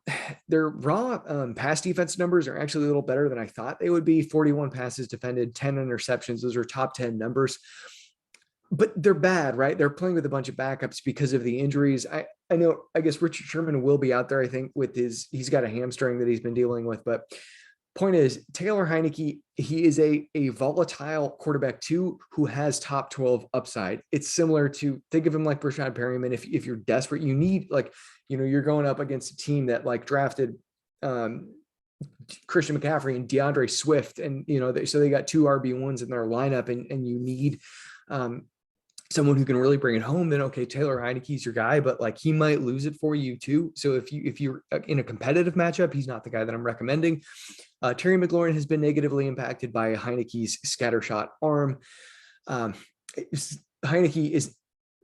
raw pass defense numbers are actually a little better than I thought they would be. 41 passes defended, 10 interceptions. Those are top 10 numbers. But they're bad, right? They're playing with a bunch of backups because of the injuries. I guess Richard Sherman will be out there, I think, with he's got a hamstring that he's been dealing with. But point is, Taylor Heineke, he is a volatile quarterback too, who has top 12 upside. It's similar to, think of him like Rashad Perryman. If you're desperate, you need, you're going up against a team that drafted Christian McCaffrey and Deandre Swift. And, so they got 2 RB1s in their lineup and you need someone who can really bring it home, then okay, Taylor Heineke's your guy, but like he might lose it for you too. So if you're in a competitive matchup, he's not the guy that I'm recommending. Terry McLaurin has been negatively impacted by Heineke's scattershot arm. Heineke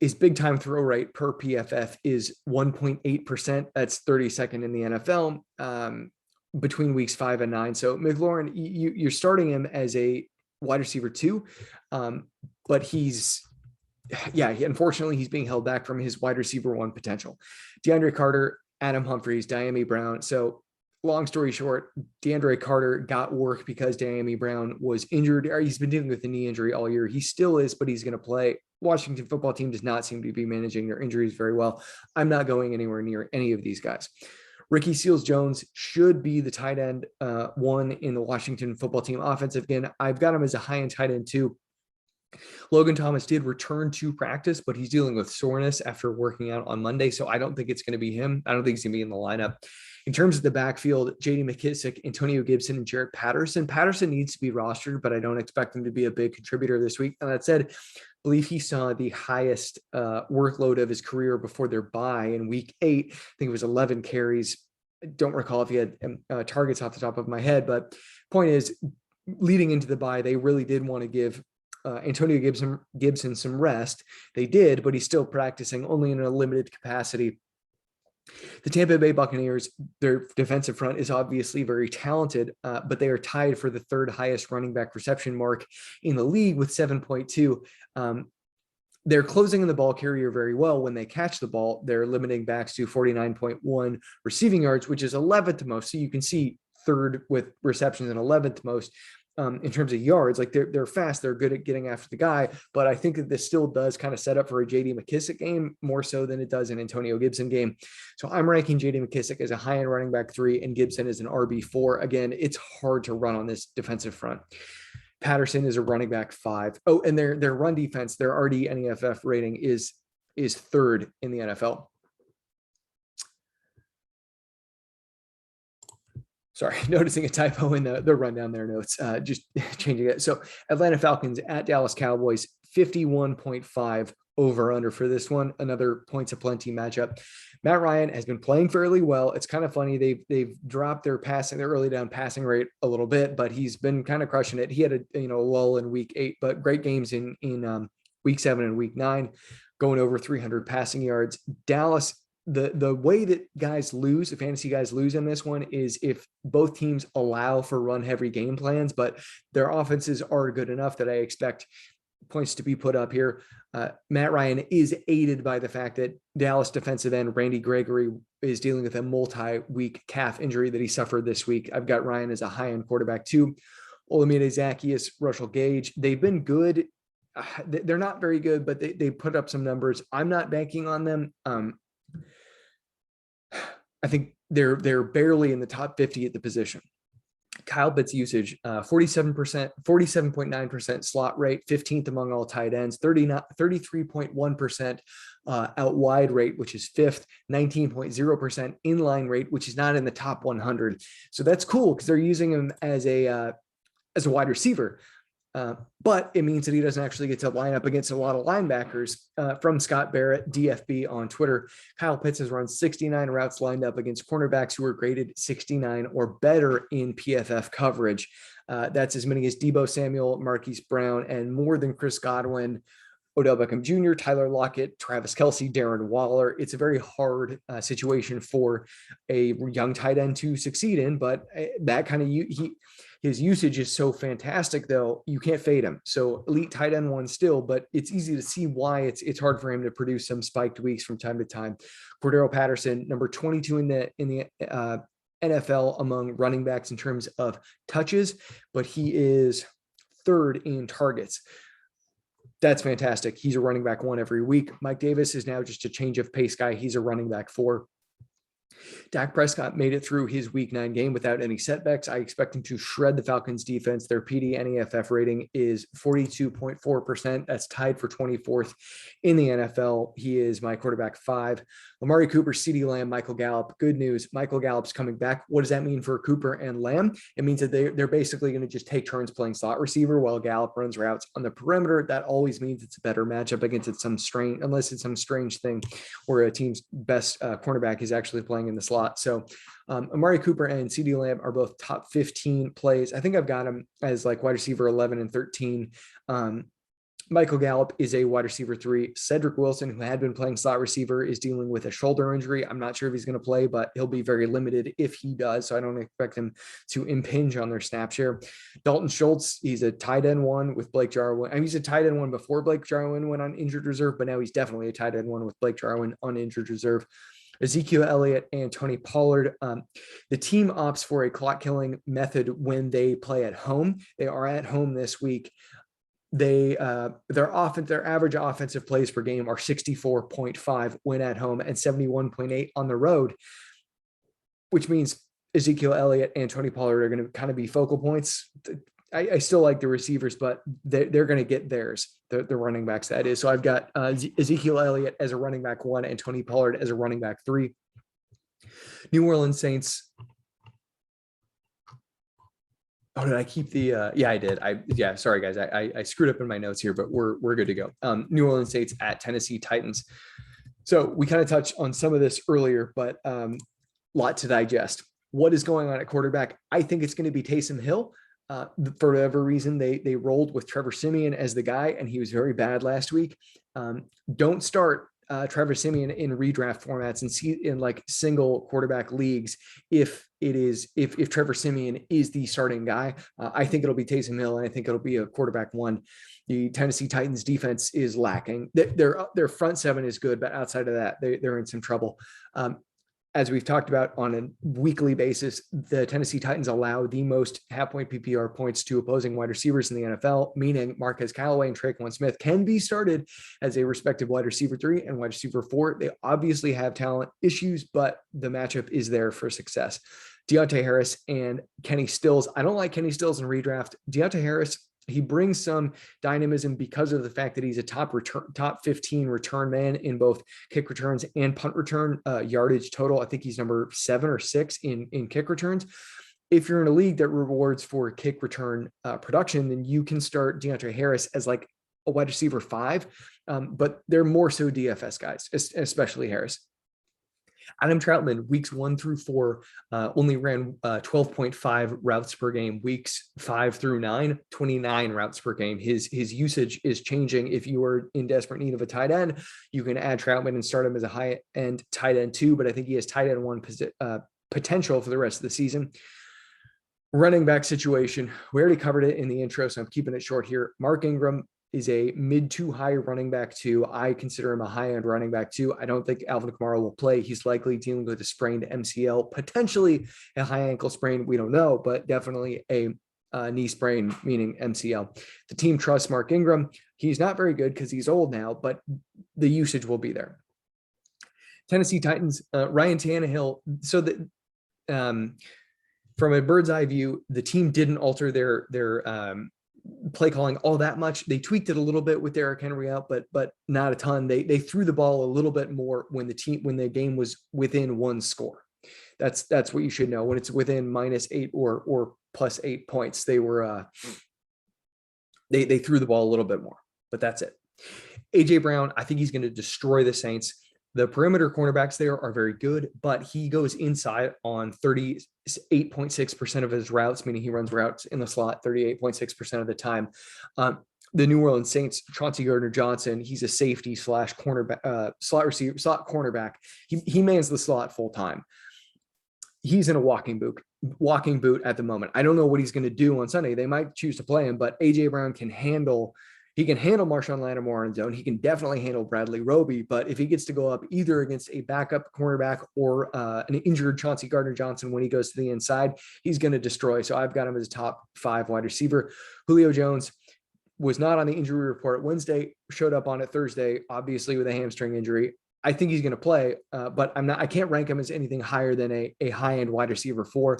is big time throw rate per PFF is 1.8%. That's 32nd in the NFL between weeks 5 and 9. So McLaurin, you're starting him as a wide receiver 2, but unfortunately he's being held back from his wide receiver 1 potential. DeAndre Carter, Adam Humphries, Diami Brown. So long story short, DeAndre Carter got work because Diami Brown was injured. He's been dealing with a knee injury all year. He still is, but he's going to play. Washington football team does not seem to be managing their injuries very well. I'm not going anywhere near any of these guys. Ricky Seals-Jones should be the tight end 1 in the Washington football team offensive. Again, I've got him as a high-end tight end 2. Logan Thomas did return to practice, but he's dealing with soreness after working out on Monday. So I don't think it's going to be him. I don't think he's going to be in the lineup. In terms of the backfield, J.D. McKissic, Antonio Gibson, and Jaret Patterson. Patterson needs to be rostered, but I don't expect him to be a big contributor this week. And that said, I believe he saw the highest workload of his career before their bye in week 8. I think it was 11 carries. I don't recall if he had targets off the top of my head, but point is, leading into the bye, they really did want to give Antonio Gibson some rest. They did, but he's still practicing only in a limited capacity. The Tampa Bay Buccaneers, their defensive front is obviously very talented, but they are tied for the 3rd highest running back reception mark in the league with 7.2. They're closing in the ball carrier very well. When they catch the ball, they're limiting backs to 49.1 receiving yards, which is 11th most. So you can see 3rd with receptions and 11th most. In terms of yards, like they're fast, they're good at getting after the guy, but I think that this still does kind of set up for a JD McKissic game more so than it does an Antonio Gibson game. So I'm ranking JD McKissic as a high-end running back 3 and Gibson as an RB4. Again, it's hard to run on this defensive front. Patterson is a running back 5. Oh, and their run defense, their RDNEFF rating is 3rd in the NFL. Sorry, noticing a typo in the rundown there notes, just changing it. So Atlanta Falcons at Dallas Cowboys, 51.5 over under for this one. Another points of plenty matchup. Matt Ryan has been playing fairly well. It's kind of funny. They've dropped their early down passing rate a little bit, but he's been kind of crushing it. He had a lull in week 8, but great games in week 7 and week 9, going over 300 passing yards. Dallas, the way that fantasy guys lose in this one is if both teams allow for run heavy game plans, but their offenses are good enough that I expect points to be put up here. Matt Ryan is aided by the fact that Dallas defensive end Randy Gregory is dealing with a multi-week calf injury that he suffered this week. I've got Ryan as a high-end quarterback too. Olamide Zaccheaus, Russell Gage, they've been good. They're not very good, but they put up some numbers. I'm not banking on them. I think they're barely in the top 50 at the position. Kyle Pitts usage, 47.9% slot rate, 15th among all tight ends, 33.1% out wide rate, which is 5th, 19.0% inline rate, which is not in the top 100. So that's cool because they're using him as a wide receiver. But it means that he doesn't actually get to line up against a lot of linebackers. From Scott Barrett, DFB on Twitter, Kyle Pitts has run 69 routes lined up against cornerbacks who are graded 69 or better in PFF coverage. That's as many as Deebo Samuel, Marquise Brown, and more than Chris Godwin, Odell Beckham Jr., Tyler Lockett, Travis Kelce, Darren Waller. It's a very hard situation for a young tight end to succeed in, but that kind of his usage is so fantastic, though, you can't fade him. So elite tight end 1 still, but it's easy to see why it's hard for him to produce some spiked weeks from time to time. Cordero Patterson, number 22 in the NFL among running backs in terms of touches, but he is 3rd in targets. That's fantastic. He's a running back 1 every week. Mike Davis is now just a change of pace guy. He's a running back 4. Dak Prescott made it through his week 9 game without any setbacks. I expect him to shred the Falcons defense. Their PD-NEFF rating is 42.4%. That's tied for 24th in the NFL. He is my quarterback 5. Amari Cooper, CeeDee Lamb, Michael Gallup. Good news. Michael Gallup's coming back. What does that mean for Cooper and Lamb? It means that they're basically going to just take turns playing slot receiver while Gallup runs routes on the perimeter. That always means it's a better matchup against unless it's some strange thing where a team's best cornerback is actually playing in the slot. So Amari Cooper and CeeDee Lamb are both top 15 plays. I think I've got them as like wide receiver 11 and 13. Michael Gallup is a wide receiver 3. Cedric Wilson, who had been playing slot receiver, is dealing with a shoulder injury. I'm not sure if he's going to play, but he'll be very limited if he does. So I don't expect him to impinge on their snap share. Dalton Schultz, he's a tight end 1 with Blake Jarwin. I mean, he's a tight end 1 before Blake Jarwin went on injured reserve, but now he's definitely a tight end 1 with Blake Jarwin on injured reserve. Ezekiel Elliott and Tony Pollard. The team opts for a clock killing method when they play at home. They are at home this week. Their average offensive plays per game are 64.5 when at home and 71.8 on the road, which means Ezekiel Elliott and Tony Pollard are going to kind of be focal points. I still like the receivers, but they're going to get theirs, the running backs, that is. So I've got Ezekiel Elliott as a running back 1 and Tony Pollard as a running back 3. New Orleans Saints. Oh, did I keep the? Yeah, I did. Sorry guys, I screwed up in my notes here, but we're good to go. New Orleans Saints at Tennessee Titans. So we kind of touched on some of this earlier, but lot to digest. What is going on at quarterback? I think it's going to be Taysom Hill. For whatever reason, they rolled with Trevor Siemian as the guy, and he was very bad last week. Don't start Trevor Siemian in redraft formats and see in like single quarterback leagues if Trevor Siemian is the starting guy. I think it'll be Taysom Hill, and I think it'll be a quarterback 1. The Tennessee Titans defense is lacking. Their front 7 is good, but outside of that, they're in some trouble. As we've talked about on a weekly basis, the Tennessee Titans allow the most half-point PPR points to opposing wide receivers in the NFL, meaning Marquez Callaway and Traquan Smith can be started as a respective wide receiver 3 and wide receiver 4. They obviously have talent issues, but the matchup is there for success. Deontay Harris and Kenny Stills. I don't like Kenny Stills in redraft. Deontay Harris, he brings some dynamism because of the fact that he's a top 15 return man in both kick returns and punt return yardage total. I think he's number 7 or 6 in kick returns. If you're in a league that rewards for kick return production, then you can start Deontay Harris as like a wide receiver 5, but they're more so DFS guys, especially Harris. Adam Troutman, weeks 1 through 4, only ran 12.5 routes per game. Weeks 5 through 9, 29 routes per game. His usage is changing. If you are in desperate need of a tight end, you can add Troutman and start him as a high-end tight end 2, but I think he has tight end 1 potential for the rest of the season. Running back situation, we already covered it in the intro, so I'm keeping it short here. Mark Ingram is a mid to high running back 2. I consider him a high-end running back 2. I don't think Alvin Camaro will play. He's likely dealing with a sprained MCL, potentially a high ankle sprain. We don't know, but definitely a knee sprain, meaning MCL. The team trusts Mark Ingram. He's not very good because he's old now, but the usage will be there. Tennessee Titans, Ryan Tannehill. So that from a bird's eye view, the team didn't alter their play calling all that much. They tweaked it a little bit with Derrick Henry out, but not a ton. They threw the ball a little bit more when the game was within 1 score. That's what you should know. When it's within -8 or +8 points, they were they threw the ball a little bit more, but that's it. AJ Brown, I think he's going to destroy the Saints. The perimeter cornerbacks there are very good, but he goes inside on 38.6% of his routes, meaning he runs routes in the slot 38.6% of the time. The New Orleans Saints, Chauncey Gardner-Johnson, he's a safety / cornerback, slot receiver, slot cornerback. He mans the slot full time. He's in a walking boot at the moment. I don't know what he's going to do on Sunday. They might choose to play him, but AJ Brown can handle Marshawn Lattimore on his own. He can definitely handle Bradley Roby, but if he gets to go up either against a backup cornerback or an injured Chauncey Gardner-Johnson when he goes to the inside, he's going to destroy. So I've got him as a top 5 wide receiver. Julio Jones was not on the injury report Wednesday, showed up on it Thursday, obviously with a hamstring injury. I think he's going to play, but I can't rank him as anything higher than a high-end wide receiver 4.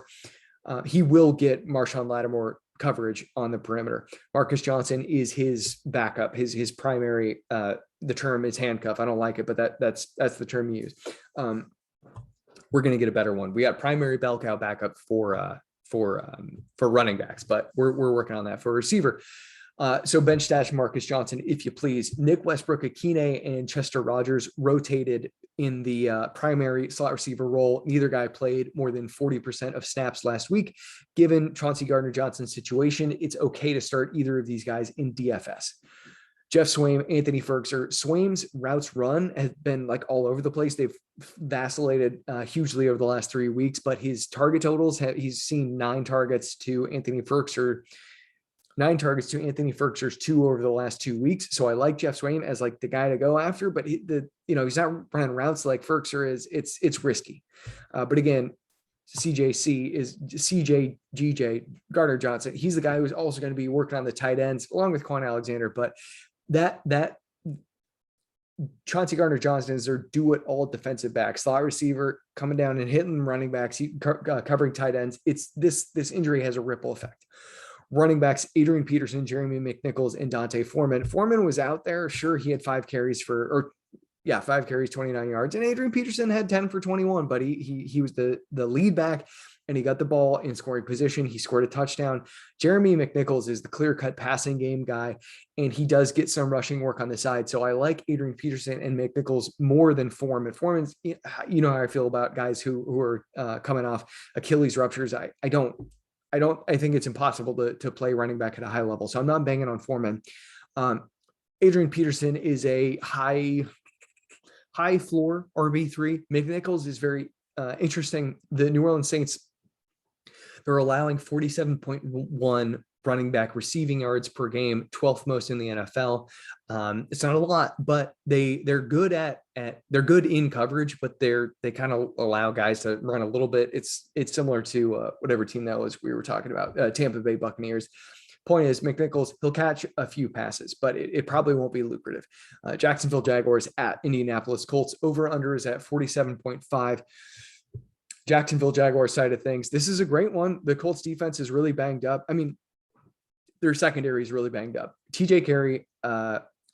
He will get Marshawn Lattimore coverage on the perimeter. Marcus Johnson is his backup, his primary, the term is handcuff. I don't like it, but that's the term you use. We're going to get a better one. We got primary bell cow backup for running backs, but we're working on that for receiver. So bench stash Marcus Johnson, if you please. Nick Westbrook-Akine and Chester Rogers rotated in the primary slot receiver role. Neither guy played more than 40% of snaps last week. Given Chauncey Gardner-Johnson's situation, it's okay to start either of these guys in DFS. Jeff Swaim, Anthony Ferguson. Swaim's routes run has been like all over the place. They've vacillated hugely over the last 3 weeks, but his target totals, he's seen 9 targets to Anthony Ferguson, 9 targets to Anthony Ferguson's 2 over the last 2 weeks. So I like Jeff Swaim as like the guy to go after, but he's not running routes like Ferguson is. It's risky. But again, CJ Gardner Johnson. He's the guy who's also going to be working on the tight ends along with Quan Alexander. But that Chauncey Gardner Johnson is their do-it-all defensive back, slot receiver, coming down and hitting running backs, covering tight ends. This injury has a ripple effect. Running backs, Adrian Peterson, Jeremy McNichols, and Dante Foreman. Foreman was out there. Sure, he had 5 carries, 29 yards. And Adrian Peterson had 10 for 21, but he was the lead back, and he got the ball in scoring position. He scored a touchdown. Jeremy McNichols is the clear-cut passing game guy, and he does get some rushing work on the side. So I like Adrian Peterson and McNichols more than Foreman. Foreman's, you know how I feel about guys who are coming off Achilles ruptures. I think it's impossible to play running back at a high level. So I'm not banging on Foreman. Adrian Peterson is a high floor RB3. McNichols is very interesting. The New Orleans Saints, they're allowing 47.1 running back receiving yards per game, 12th most in the NFL. It's not a lot, but they're good they're good in coverage, but they kind of allow guys to run a little bit. It's similar to whatever team that was we were talking about, Tampa Bay Buccaneers. Point is, McNichols, he'll catch a few passes, but it probably won't be lucrative. Jacksonville Jaguars at Indianapolis Colts. Over under is at 47.5. Jacksonville Jaguars side of things. This is a great one. The Colts defense is really banged up. I mean, their secondary is really banged up. TJ Carey,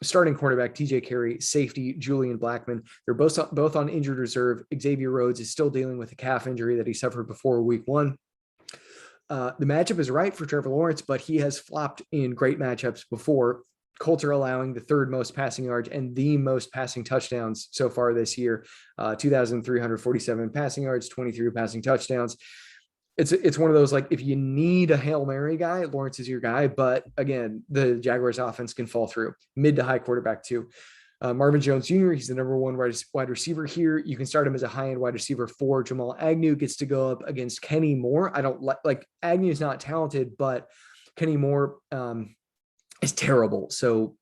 starting quarterback, TJ Carey, safety, Julian Blackmon. They're both on injured reserve. Xavier Rhodes is still dealing with a calf injury that he suffered before week 1. The matchup is right for Trevor Lawrence, but he has flopped in great matchups before. Colts are allowing the 3rd most passing yards and the most passing touchdowns so far this year. 2,347 passing yards, 23 passing touchdowns. It's one of those, like, if you need a Hail Mary guy, Lawrence is your guy. But again, the Jaguars offense can fall through. Mid to high quarterback too. Marvin Jones Jr., he's the number 1 wide receiver here. You can start him as a high-end wide receiver 4. Jamal Agnew gets to go up against Kenny Moore. I don't like Agnew is not talented, but Kenny Moore is terrible. So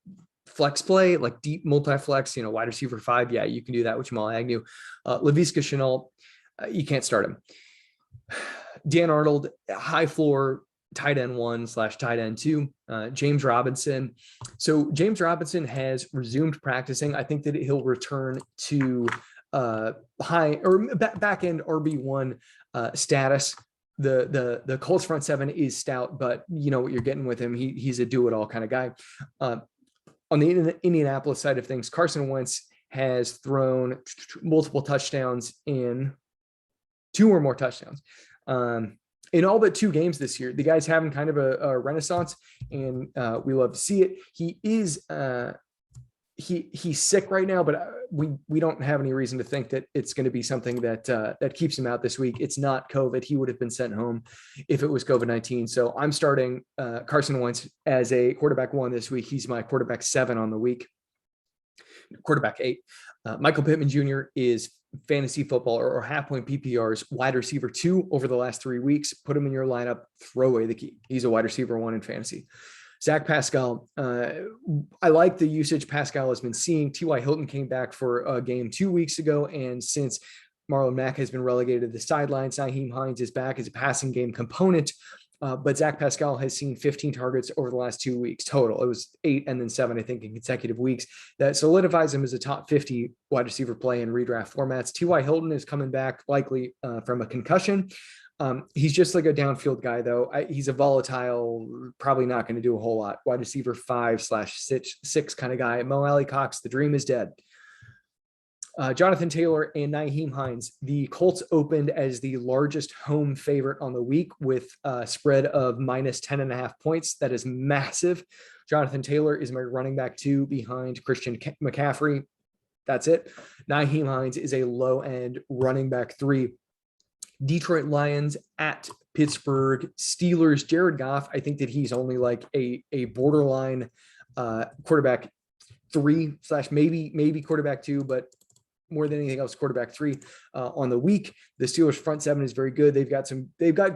flex play, like deep multi-flex, wide receiver 5. Yeah, you can do that with Jamal Agnew. Laviska Shenault, you can't start him. Dan Arnold, high floor, tight end 1/tight end 2. James Robinson. So James Robinson has resumed practicing. I think that he'll return to high or back end RB1 status. The Colts front 7 is stout, but you know what you're getting with him. He's a do-it-all kind of guy. On the Indianapolis side of things, Carson Wentz has thrown multiple touchdowns in 2 or more touchdowns. In all but 2 games this year. The guy's having kind of a renaissance, and we love to see it. He is he's sick right now, but we don't have any reason to think that it's going to be something that keeps him out this week. It's not COVID. He would have been sent home if it was COVID-19. So I'm starting Carson Wentz as a quarterback 1 this week. He's my quarterback 7 on the week. Quarterback 8. Michael Pittman Jr. is fantasy football or half-point PPR's wide receiver 2 over the last 3 weeks. Put him in your lineup, throw away the key. He's a wide receiver 1 in fantasy. Zach Pascal, I like the usage Pascal has been seeing. T.Y. Hilton came back for a game 2 weeks ago, and since Marlon Mack has been relegated to the sidelines, Nyheim Hines is back as a passing game component. But Zach Pascal has seen 15 targets over the last 2 weeks total. It was 8 and then 7, I think, in consecutive weeks. That solidifies him as a top 50 wide receiver play in redraft formats. T.Y. Hilton is coming back likely from a concussion. He's just like a downfield guy, though. He's a volatile, probably not going to do a whole lot. Wide receiver 5/6 kind of guy. Mo Alley Cox, the dream is dead. Jonathan Taylor and Nyheim Hines. The Colts opened as the largest home favorite on the week with a spread of minus 10.5 points. That is massive. Jonathan Taylor is my running back 2 behind Christian McCaffrey. That's it. Nyheim Hines is a low-end running back 3. Detroit Lions at Pittsburgh Steelers. Jared Goff, I think that he's only like a borderline quarterback 3/maybe quarterback 2, but more than anything else, quarterback 3 on the week. The Steelers front 7 is very good. They've got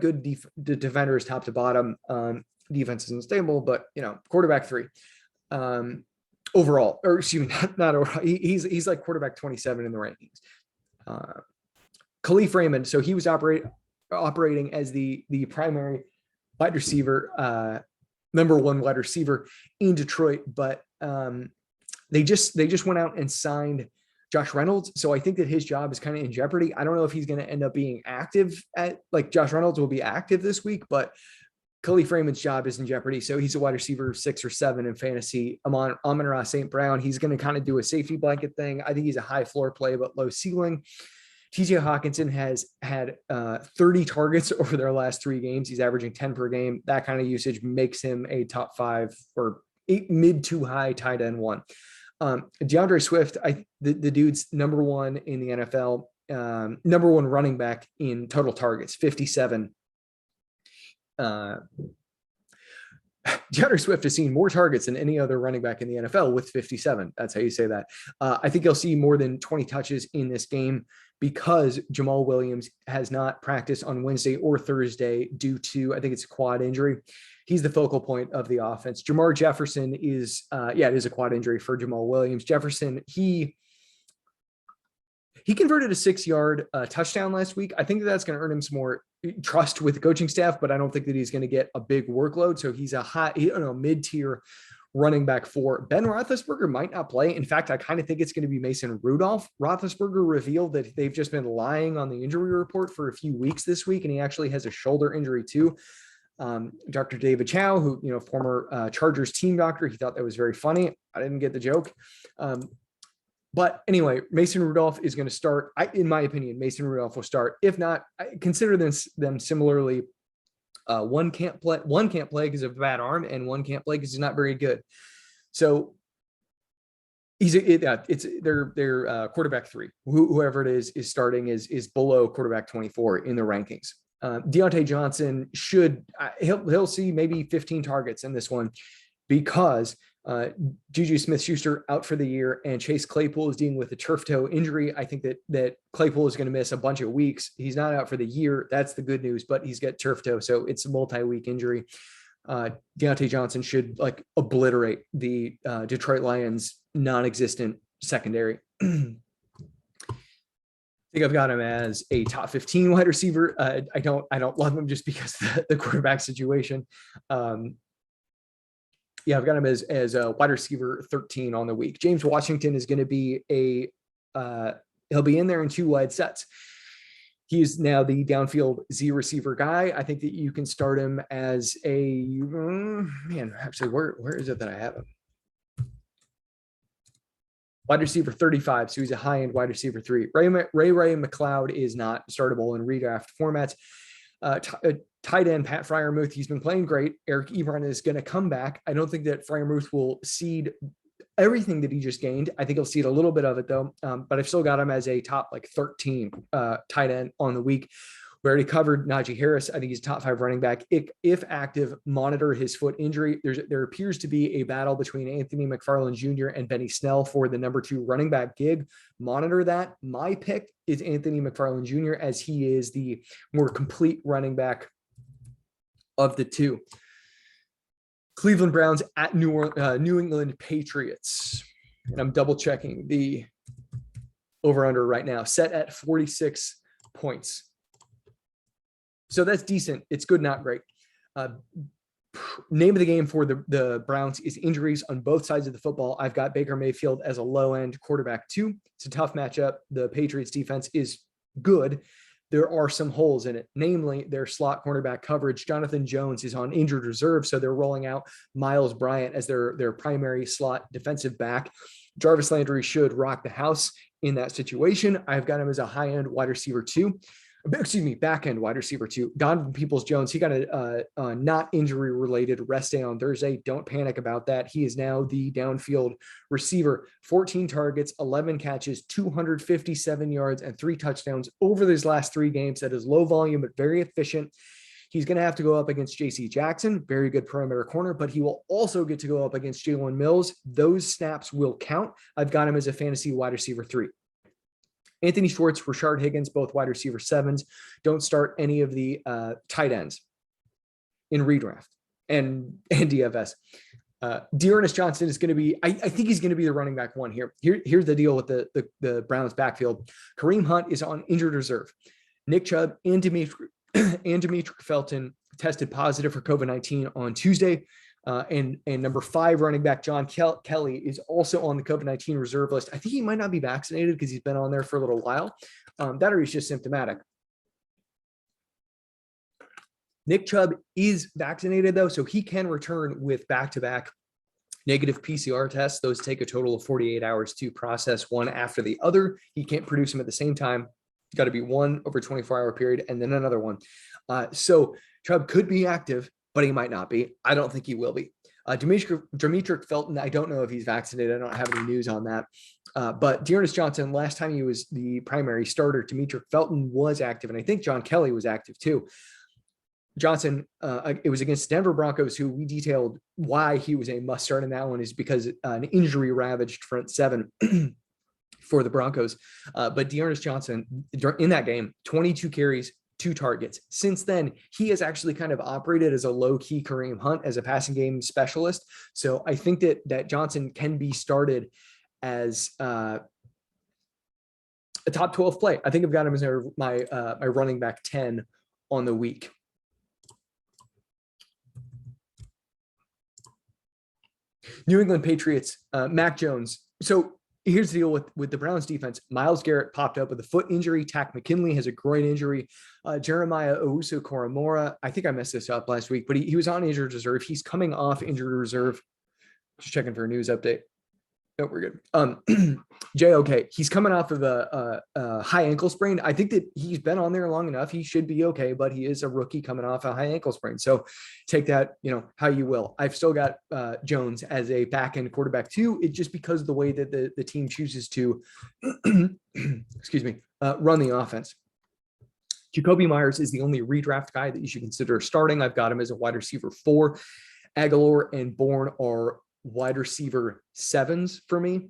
good defenders top to bottom. Defense isn't stable, but quarterback 3 overall, or excuse me, not overall. He's like quarterback 27 in the rankings. Khalif Raymond. So he was operating as the primary wide receiver, number 1 wide receiver in Detroit, but they just went out and signed Josh Reynolds. So I think that his job is kind of in jeopardy. I don't know if he's going to end up being active Josh Reynolds will be active this week, but Khalif Raymond's job is in jeopardy. So he's a wide receiver 6 or 7 in fantasy. Amon-Ra St. Brown, he's going to kind of do a safety blanket thing. I think he's a high floor play, but low ceiling. TJ Hawkinson has had 30 targets over their last 3 games. He's averaging 10 per game. That kind of usage makes him a top 5 or 8 mid to high tight end 1. Deandre Swift, the dude's number 1 in the NFL, number 1 running back in total targets, 57. DeAndre Swift has seen more targets than any other running back in the NFL with 57. That's how you say that. I think he'll see more than 20 touches in this game because Jamal Williams has not practiced on Wednesday or Thursday due to, I think it's a quad injury. He's the focal point of the offense. Jamar Jefferson is, it is a quad injury for Jamal Williams. Jefferson, he converted a 6-yard touchdown last week. I think that's going to earn him some more trust with the coaching staff, but I don't think that he's going to get a big workload. So he's a mid-tier running back 4. Ben Roethlisberger might not play. In fact, I kind of think it's going to be Mason Rudolph. Roethlisberger revealed that they've just been lying on the injury report for a few weeks this week, and he actually has a shoulder injury too. Dr. David Chow, who, former Chargers team doctor, he thought that was very funny. I didn't get the joke. But anyway, Mason Rudolph is going to start. In my opinion, Mason Rudolph will start. If not, I consider them similarly. One can't play because of a bad arm, and one can't play because he's not very good. So their quarterback 3, whoever it is starting is below quarterback 24 in the rankings. Deontay Johnson he'll see maybe 15 targets in this one because Juju Smith-Schuster out for the year, and Chase Claypool is dealing with a turf toe injury. I think that Claypool is going to miss a bunch of weeks. He's not out for the year. That's the good news, but he's got turf toe, so it's a multi-week injury. Deontay Johnson should obliterate the Detroit Lions non-existent secondary. I think I've got him as a top 15 wide receiver. I don't love him just because the quarterback situation. I've got him as a wide receiver 13 on the week. James Washington is going to be he'll be in there in 2 wide sets. He's now the downfield Z receiver guy. I think that you can start him as actually, where is it that I have him? Wide receiver 35. So he's a high-end wide receiver 3. Ray McLeod is not startable in redraft formats. Tight end Pat Freiermuth, he's been playing great. Eric Ebron is going to come back. I don't think that Freiermuth will cede everything that he just gained. I think he'll cede a little bit of it though. But I've still got him as a top 13 tight end on the week. We already covered Naji Harris. I think he's a top 5 running back. If active, monitor his foot injury. There appears to be a battle between Anthony McFarland Jr. and Benny Snell for the number 2 running back gig. Monitor that. My pick is Anthony McFarland Jr. as he is the more complete running back of the 2. Cleveland Browns at New England Patriots. And I'm double checking the over under right now, set at 46 points. So that's decent. It's good, not great. Name of the game for the Browns is injuries on both sides of the football. I've got Baker Mayfield as a low-end quarterback 2. It's a tough matchup. The Patriots defense is good. There are some holes in it, namely their slot cornerback coverage. Jonathan Jones is on injured reserve, so they're rolling out Miles Bryant as their primary slot defensive back. Jarvis Landry should rock the house in that situation. I've got him as a high-end wide receiver 2. Back-end wide receiver 2. Donovan Peoples-Jones, he got a not injury-related rest day on Thursday. Don't panic about that. He is now the downfield receiver. 14 targets, 11 catches, 257 yards, and 3 touchdowns over these last 3 games. That is low volume, but very efficient. He's going to have to go up against J.C. Jackson, very good perimeter corner, but he will also get to go up against Jalen Mills. Those snaps will count. I've got him as a fantasy wide receiver 3. Anthony Schwartz, Rashard Higgins, both wide receiver 7s. Don't start any of the tight ends in redraft and DFS. Dearness Johnson is going to be, I think he's going to be the running back 1 here. Here's the deal with the Browns backfield. Kareem Hunt is on injured reserve. Nick Chubb and Demetri Felton tested positive for COVID-19 on Tuesday. And number 5 running back John Kelly is also on the COVID-19 reserve list. I think he might not be vaccinated because he's been on there for a little while. That or he's just symptomatic. Nick Chubb is vaccinated though, so he can return with back-to-back negative PCR tests. Those take a total of 48 hours to process, one after the other. He can't produce them at the same time. Got to be one over 24-hour period and then another one. So Chubb could be active, but he might not be. I don't think he will be. Demetri Felton, I don't know if he's vaccinated. I don't have any news on that. But Dearness Johnson, last time he was the primary starter, Demetri Felton was active, and I think John Kelly was active too. Johnson, it was against Denver Broncos, who we detailed why he was a must start in that one is because an injury ravaged front 7 for the Broncos. But Dearness Johnson, in that game, 22 carries, 2 targets. Since then, he has actually kind of operated as a low-key Kareem Hunt as a passing game specialist. So I think that Johnson can be started as a top 12 play. I think I've got him as my running back 10 on the week. New England Patriots, Mac Jones. So here's the deal with the Browns defense. Myles Garrett popped up with a foot injury. Tack McKinley has a groin injury. Jeremiah Owusu-Koramoah, I think I messed this up last week, but he was on injured reserve. He's coming off injured reserve. Just checking for a news update. No, we're good. JOK, he's coming off of a high ankle sprain. I think that he's been on there long enough. He should be okay, but he is a rookie coming off a high ankle sprain. So take that, how you will. I've still got Jones as a back end quarterback too. It's just because of the way that the team chooses to, run the offense. Jacoby Myers is the only redraft guy that you should consider starting. I've got him as a wide receiver 4. Aguilar and Bourne are wide receiver 7s for me.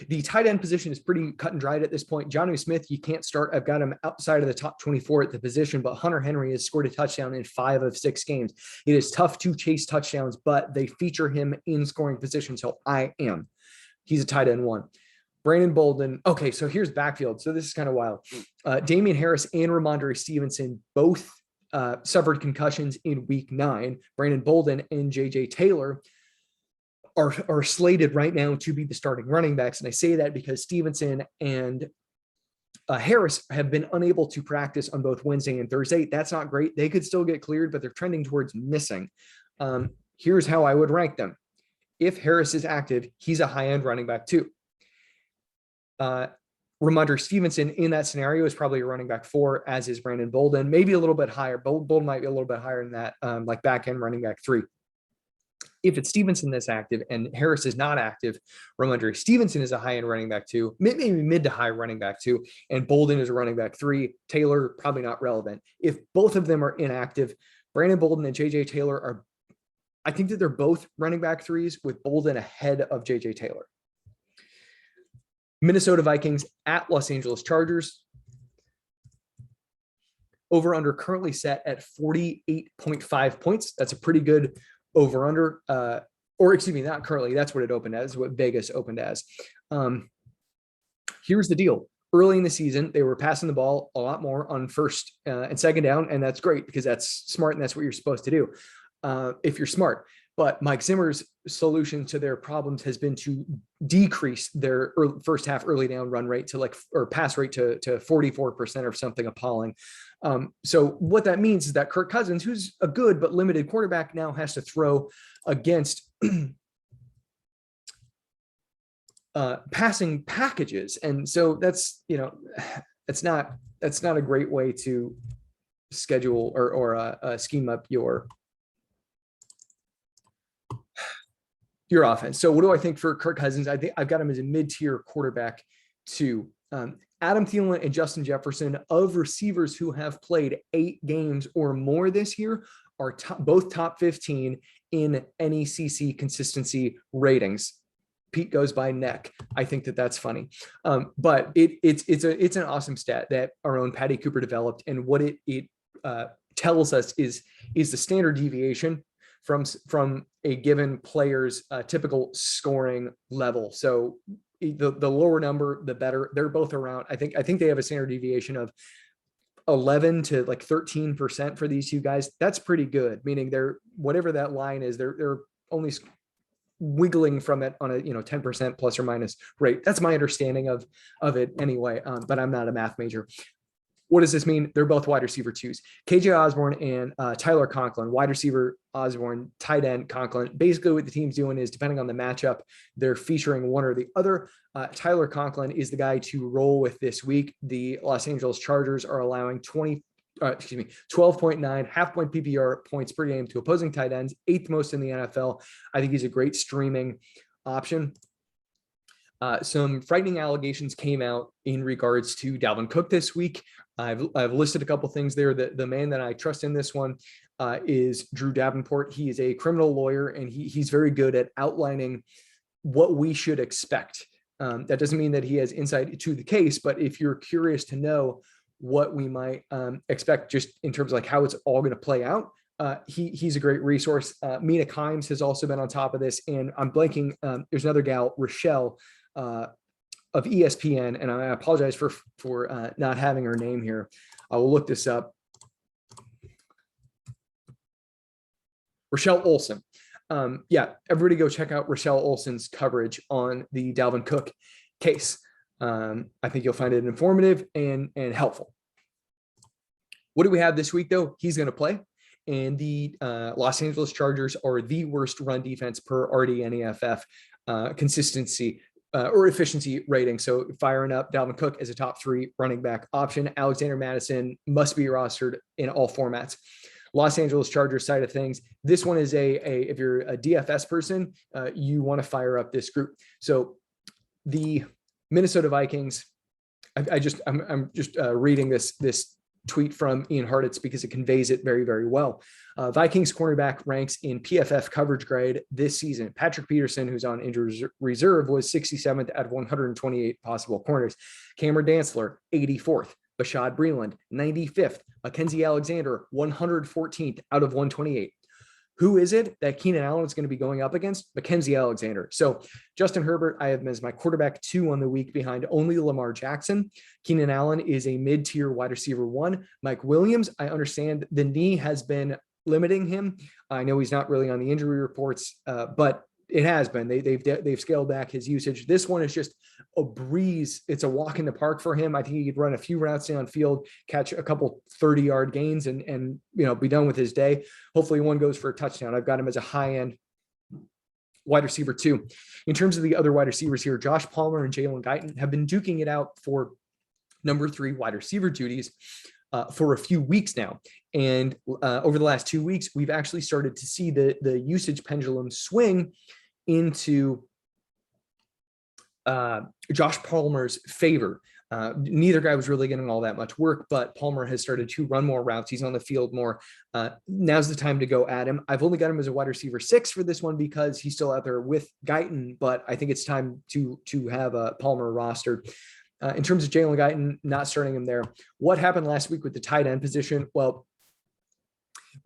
The tight end position is pretty cut and dried at this point. Jonnu Smith, you can't start. I've got him outside of the top 24 at the position, but Hunter Henry has scored a touchdown in 5 of 6 games. It is tough to chase touchdowns, but they feature him in scoring position, so I am. He's a tight end 1. Brandon Bolden. Okay, so here's backfield. So this is kind of wild. Damian Harris and Ramondre Stevenson both suffered concussions in week 9. Brandon Bolden and JJ Taylor are slated right now to be the starting running backs. And I say that because Stevenson and Harris have been unable to practice on both Wednesday and Thursday. That's not great. They could still get cleared, but they're trending towards missing. Here's how I would rank them. If Harris is active, he's a high-end running back too. Ramondre Stevenson in that scenario is probably a running back 4, as is Brandon Bolden, maybe a little bit higher. Bolden might be a little bit higher than that, like back end running back 3. If it's Stevenson that's active and Harris is not active, Ramondre Stevenson is a high end running back 2, maybe mid to high running back 2, and Bolden is a running back 3. Taylor, probably not relevant. If both of them are inactive, Brandon Bolden and JJ Taylor are, I think that they're both running back 3s with Bolden ahead of JJ Taylor. Minnesota Vikings at Los Angeles Chargers. Over under currently set at 48.5 points. That's a pretty good over under, or excuse me, not currently. That's what it opened as, what Vegas opened as. Here's the deal. Early in the season, they were passing the ball a lot more on first and second down, and that's great because that's smart and that's what you're supposed to do if you're smart. But Mike Zimmer's solution to their problems has been to decrease their first half early down run rate to or pass rate to 44% or something appalling. So what that means is that Kirk Cousins, who's a good but limited quarterback, now has to throw against passing packages. And so that's, that's not a great way to schedule or scheme up your offense. So what do I think for Kirk Cousins? I think I've got him as a mid-tier quarterback too. Adam Thielen and Justin Jefferson, of receivers who have played 8 games or more this year, are both top 15 in NECC consistency ratings. Pete goes by neck. I think that's funny. But it's an awesome stat that our own Patty Cooper developed. And what it tells us is the standard deviation from a given player's typical scoring level. So the lower number, the better. They're both around. I think they have a standard deviation of 11 to 13% for these two guys. That's pretty good. Meaning they're, whatever that line is, they're only wiggling from it on a 10% plus or minus rate. That's my understanding of it anyway. But I'm not a math major. What does this mean? They're both wide receiver 2s. KJ Osborne and Tyler Conklin, wide receiver Osborne, tight end Conklin. Basically what the team's doing is, depending on the matchup, they're featuring one or the other. Tyler Conklin is the guy to roll with this week. The Los Angeles Chargers are allowing 12.9 half-point PPR points per game to opposing tight ends, 8th most in the NFL. I think he's a great streaming option. Some frightening allegations came out in regards to Dalvin Cook this week. I've listed a couple things there. The man that I trust in this one is Drew Davenport. He is a criminal lawyer, and he's very good at outlining what we should expect. That doesn't mean that he has insight to the case, but if you're curious to know what we might expect just in terms of how it's all going to play out, he's a great resource. Mina Kimes has also been on top of this, and I'm blanking. There's another gal, Rochelle, of ESPN, and I apologize for not having her name here. I will look this up. Rochelle Olson. Everybody go check out Rochelle Olson's coverage on the Dalvin Cook case. I think you'll find it informative and helpful. What do we have this week, though? He's going to play, and the Los Angeles Chargers are the worst run defense per RDNEFF consistency or efficiency rating. So firing up Dalvin Cook as a top 3 running back option. Alexander Mattison must be rostered in all formats. Los Angeles Chargers side of things, this one is if you're a DFS person, you want to fire up this group. So the Minnesota Vikings, I'm just reading this tweet from Ian Hartitz because it conveys it very, very well. Vikings cornerback ranks in PFF coverage grade this season. Patrick Peterson, who's on injured reserve, was 67th out of 128 possible corners. Cameron Dantzler, 84th. Bashad Breeland, 95th. Mackenzie Alexander, 114th out of 128. Who is it that Keenan Allen is going to be going up against? Mackenzie Alexander. So Justin Herbert, I have him as my quarterback 2 on the week behind only Lamar Jackson. Keenan Allen is a mid-tier wide receiver 1. Mike Williams, I understand the knee has been limiting him. I know he's not really on the injury reports, but it has been. They've scaled back his usage. This one is just a breeze. It's a walk in the park for him. I think he could run a few routes downfield, catch a couple 30-yard gains, and be done with his day. Hopefully one goes for a touchdown. I've got him as a high-end wide receiver 2. In terms of the other wide receivers here, Josh Palmer and Jalen Guyton have been duking it out for number 3 wide receiver duties for a few weeks now. And over the last 2 weeks, we've actually started to see the usage pendulum swing into Josh Palmer's favor. Neither guy was really getting all that much work, but Palmer has started to run more routes. He's on the field more. Now's the time to go at him. I've only got him as a wide receiver 6 for this one because he's still out there with Guyton, but I think it's time to have Palmer rostered. In terms of Jalen Guyton, not starting him there. What happened last week with the tight end position? Well,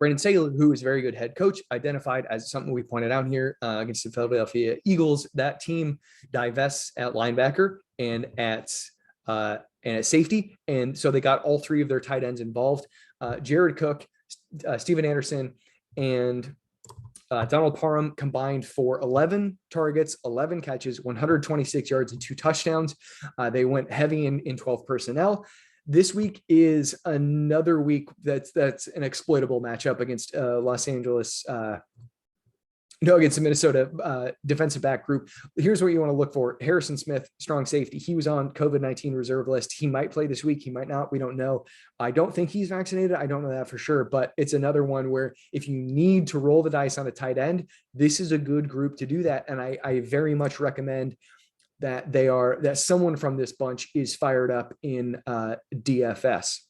Brandon Staley, who is a very good head coach, identified as something we pointed out here against the Philadelphia Eagles. That team divests at linebacker and at and at safety. And so they got all three of their tight ends involved. Jared Cook, Steven Anderson, and Donald Parham combined for 11 targets, 11 catches, 126 yards, and 2 touchdowns. They went heavy in 12 personnel. This week is another week that's an exploitable matchup against against the Minnesota defensive back group. Here's what you want to look for. Harrison Smith, strong safety. He was on COVID-19 reserve list. He might play this week. He might not. We don't know. I don't think he's vaccinated. I don't know that for sure, but it's another one where if you need to roll the dice on a tight end, this is a good group to do that. And I very much recommend that someone from this bunch is fired up in DFS.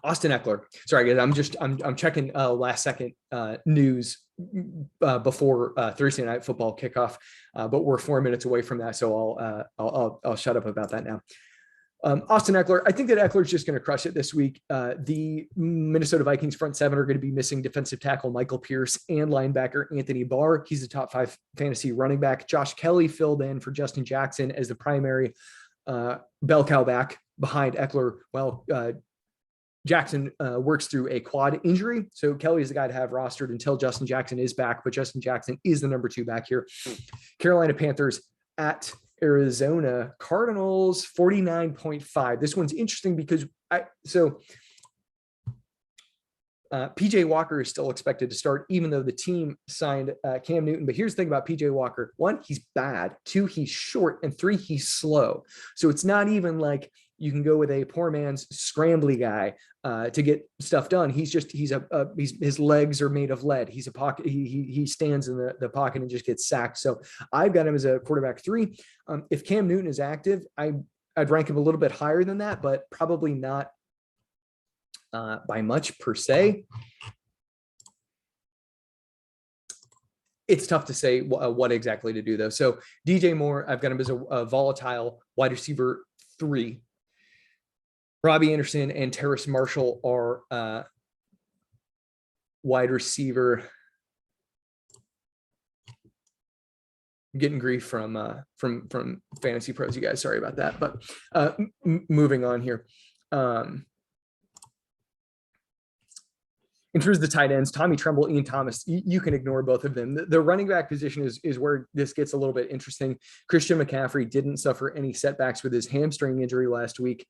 Austin Eckler. Sorry, guys. I'm checking last second news before Thursday night football kickoff, but we're 4 minutes away from that, so I'll shut up about that now. Austin Eckler. I think that Eckler's just going to crush it this week. The Minnesota Vikings front seven are going to be missing defensive tackle Michael Pierce and linebacker Anthony Barr. He's the top 5 fantasy running back. Josh Kelly filled in for Justin Jackson as the primary bell cow back behind Eckler. Well, Jackson works through a quad injury. So Kelly is the guy to have rostered until Justin Jackson is back, but Justin Jackson is the number 2 back here. Carolina Panthers at Arizona Cardinals, 49.5. This one's interesting because PJ Walker is still expected to start, even though the team signed Cam Newton. But here's the thing about PJ Walker. 1, he's bad. 2, he's short. And 3, he's slow. So it's not even like you can go with a poor man's scrambly guy to get stuff done. He's his legs are made of lead. He's a pocket. He stands in the pocket and just gets sacked. So I've got him as a quarterback 3. If Cam Newton is active, I'd rank him a little bit higher than that, but probably not by much per se. It's tough to say what exactly to do though. So DJ Moore, I've got him as a volatile wide receiver 3. Robbie Anderson and Terrace Marshall are wide receiver. I'm getting grief from Fantasy Pros, you guys. Sorry about that. But moving on here. In terms of the tight ends, Tommy Tremble, Ian Thomas, you can ignore both of them. The running back position is where this gets a little bit interesting. Christian McCaffrey didn't suffer any setbacks with his hamstring injury last week.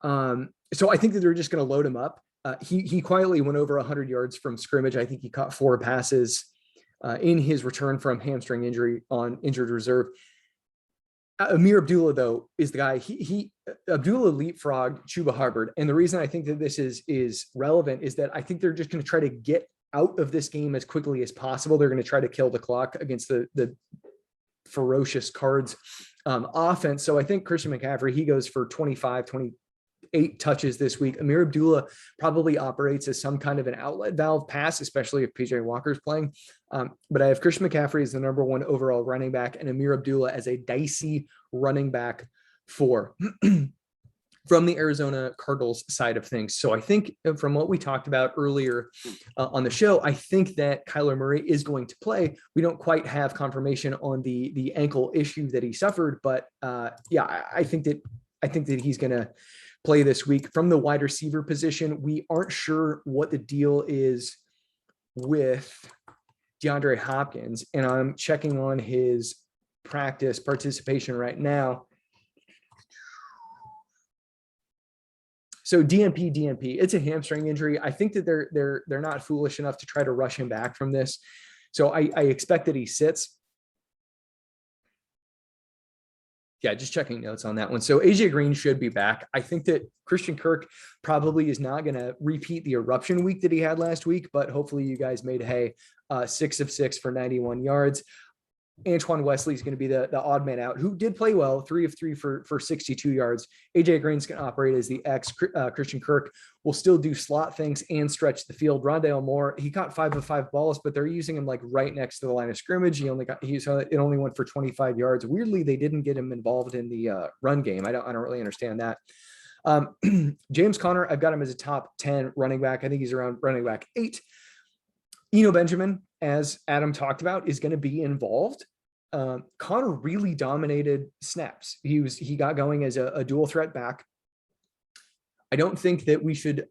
So I think that they're just going to load him up. He quietly went over 100 yards from scrimmage. I think he caught 4 passes in his return from hamstring injury on injured reserve. Amir Abdullah, though, is the guy. Abdullah leapfrogged Chuba Hubbard. And the reason I think that this is relevant is that I think they're just going to try to get out of this game as quickly as possible. They're going to try to kill the clock against the ferocious Cards offense. So I think Christian McCaffrey, he goes for 28 touches this week. Amir Abdullah probably operates as some kind of an outlet valve pass, especially if PJ Walker's playing. But I have Christian McCaffrey as the number 1 overall running back and Amir Abdullah as a dicey running back 4 from the Arizona Cardinals side of things. So I think from what we talked about earlier on the show, I think that Kylo Murray is going to play. We don't quite have confirmation on the ankle issue that he suffered, but I think that he's going to play this week. From the wide receiver position, we aren't sure what the deal is with DeAndre Hopkins, and I'm checking on his practice participation right now. So DNP, it's a hamstring injury. I think that they're not foolish enough to try to rush him back from this. So I expect that he sits. Yeah, just checking notes on that one. So AJ Green should be back. I think that Christian Kirk probably is not going to repeat the eruption week that he had last week, but hopefully you guys made hay. 6 of 6 for 91 yards. Antoine Wesley is going to be the odd man out, who did play well, 3 of 3 for 62 yards. AJ Green's going to operate as the X. Christian Kirk will still do slot things and stretch the field. Rondale Moore, he caught 5 of 5 balls, but they're using him like right next to the line of scrimmage. It only went for 25 yards. Weirdly, they didn't get him involved in the run game. I don't really understand that. James Conner, I've got him as a top 10 running back. I think he's around running back 8. Eno Benjamin, as Adam talked about, is going to be involved. Connor really dominated snaps. He got going as a dual threat back. I don't think that we should.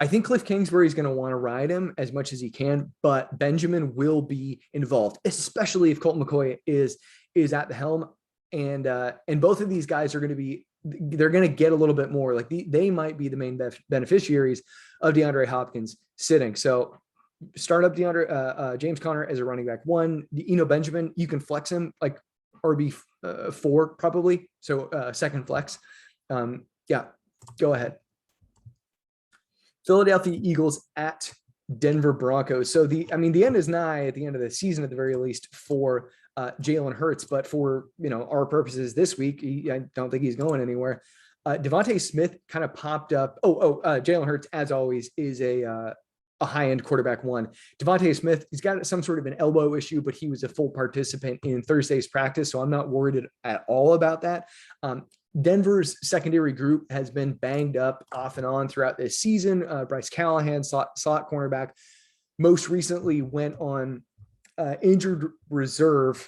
I think Cliff Kingsbury is going to want to ride him as much as he can, but Benjamin will be involved, especially if Colt McCoy is at the helm. And both of these guys are going to be, they're going to get a little bit more. Like they might be the main beneficiaries of DeAndre Hopkins sitting. So start up James Conner as a running back 1. Benjamin, you can flex him like RB 4 probably. So second flex. Yeah, go ahead. Philadelphia Eagles at Denver Broncos. So the end is nigh at the end of the season at the very least for Jalen Hurts, but for our purposes this week, I don't think he's going anywhere. Devontae Smith kind of popped up. Jalen Hurts, as always, is a high-end quarterback 1. Devontae Smith, he's got some sort of an elbow issue, but he was a full participant in Thursday's practice, so I'm not worried at all about that. Denver's secondary group has been banged up off and on throughout this season. Bryce Callahan, slot cornerback, most recently went on injured reserve.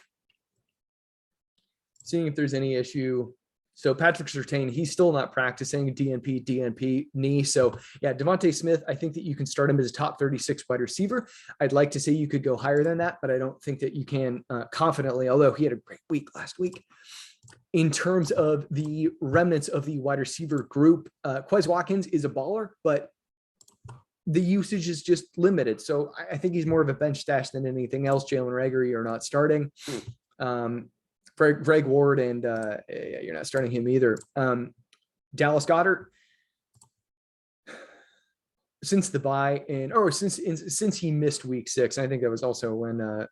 Seeing if there's any issue. So Patrick Surtain, he's still not practicing, DNP knee. So yeah, Devontae Smith, I think that you can start him as a top 36 wide receiver. I'd like to say you could go higher than that, but I don't think that you can confidently, although he had a great week last week. In terms of the remnants of the wide receiver group, Quez Watkins is a baller, but the usage is just limited. So I think he's more of a bench stash than anything else. Jalen Reagor, you're not starting. Greg Ward, and you're not starting him either. Dallas Goedert, since the bye since he missed week 6, I think that was also when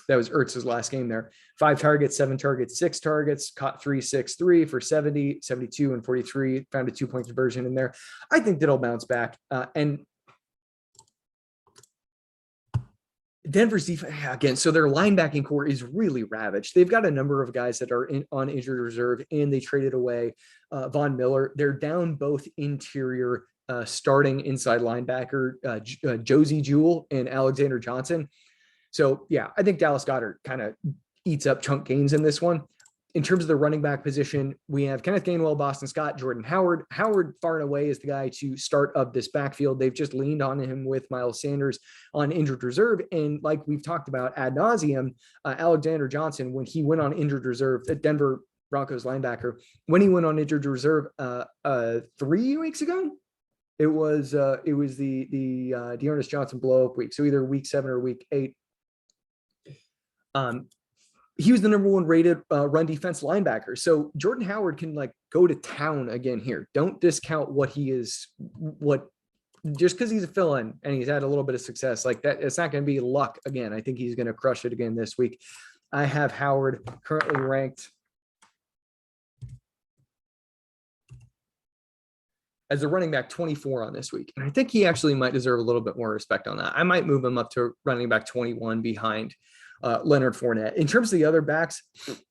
that was Ertz's last game there. 5 targets, 7 targets, 6 targets, caught 363 for 70, 72, and 43. Found a 2-point conversion in there. I think that'll bounce back. And Denver's defense, again, so their linebacking core is really ravaged. They've got a number of guys that are on injured reserve, and they traded away Von Miller. They're down both interior starting inside linebacker, Josie Jewell and Alexander Johnson. So, yeah, I think Dallas Goedert kind of eats up chunk gains in this one. In terms of the running back position, we have Kenneth Gainwell, Boston Scott, Jordan Howard. Howard, far and away, is the guy to start up this backfield. They've just leaned on him with Miles Sanders on injured reserve. And like we've talked about ad nauseum, Alexander Johnson, when he went on injured reserve, the Denver Broncos linebacker, when he went on injured reserve 3 weeks ago, it was the Dearness Johnson blow-up week. So either week 7 or week 8. He was the number 1 rated run defense linebacker. So Jordan Howard can go to town again here. Don't discount what he is, just because he's a fill-in and he's had a little bit of success like that. It's not going to be luck again. I think he's going to crush it again this week. I have Howard currently ranked as a running back 24 on this week. And I think he actually might deserve a little bit more respect on that. I might move him up to running back 21 behind Leonard Fournette. In terms of the other backs,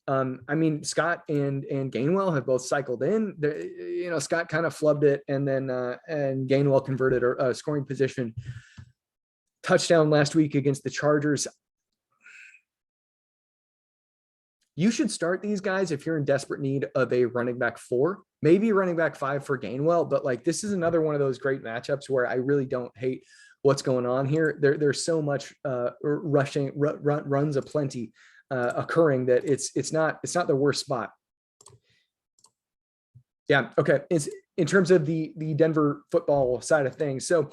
Scott and Gainwell have both cycled in. Scott kind of flubbed it, and then and Gainwell converted a scoring position touchdown last week against the Chargers. You should start these guys if you're in desperate need of a running back 4, maybe running back 5 for Gainwell. But this is another one of those great matchups where I really don't hate what's going on here. There's so much rushing runs aplenty occurring that it's not the worst spot. Yeah. Okay. It's in terms of the Denver football side of things. So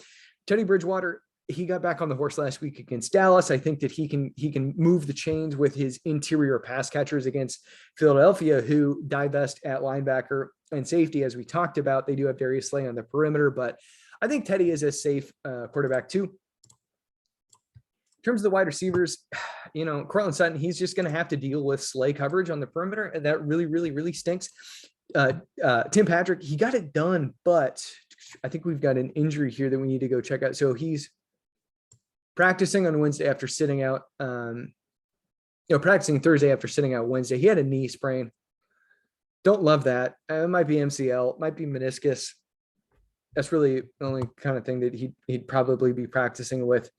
Teddy Bridgewater, he got back on the horse last week against Dallas. I think that he can move the chains with his interior pass catchers against Philadelphia, who divest at linebacker and safety. As we talked about, they do have Darius Slay on the perimeter, but I think Teddy is a safe quarterback too. In terms of the wide receivers, Cortland Sutton, he's just going to have to deal with Slay coverage on the perimeter, and that really, really, really stinks. Tim Patrick, he got it done, but I think we've got an injury here that we need to go check out. So he's practicing on Wednesday after sitting out, practicing Thursday after sitting out Wednesday. He had a knee sprain. Don't love that. It might be MCL, might be meniscus. That's really the only kind of thing that he'd probably be practicing with.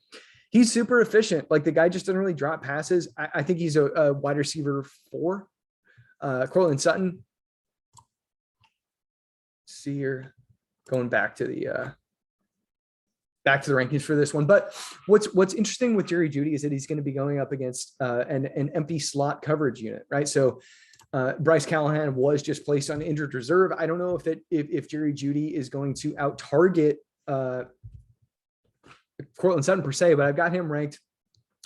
He's super efficient. Like the guy just doesn't really drop passes. I think he's a wide receiver 4. Cortland Sutton. See here, going back to the rankings for this one. But what's interesting with Jerry Jeudy is that he's going to be going up against an empty slot coverage unit, right? So Bryce Callahan was just placed on injured reserve. I don't know if Jerry Jeudy is going to out target Cortland Sutton per se, but I've got him ranked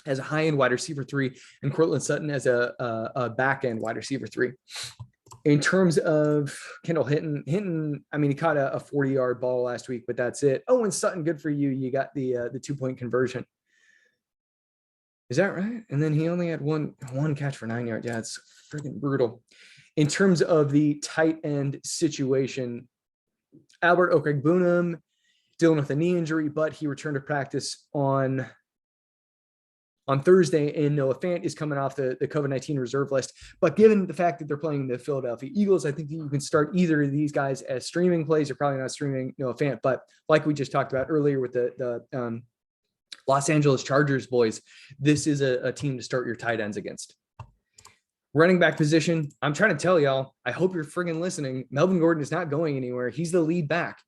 as a high end wide receiver 3 and Cortland Sutton as a back end wide receiver 3. In terms of Kendall Hinton, I mean, he caught a 40-yard ball last week, but that's it. Oh, and Sutton, good for you. You got the 2-point conversion. Is that right? And then he only had one catch for 9 yards. Yeah, it's freaking brutal. In terms of the tight end situation, Albert Okwuegbunam dealing with a knee injury, but he returned to practice on Thursday, and Noah Fant is coming off the COVID-19 reserve list. But given the fact that they're playing the Philadelphia Eagles, I think that you can start either of these guys as streaming plays. You're probably not streaming Noah Fant, but like we just talked about earlier with the Los Angeles Chargers boys, this is a team to start your tight ends against. Running back position, I'm trying to tell y'all, I hope you're friggin' listening. Melvin Gordon is not going anywhere. He's the lead back.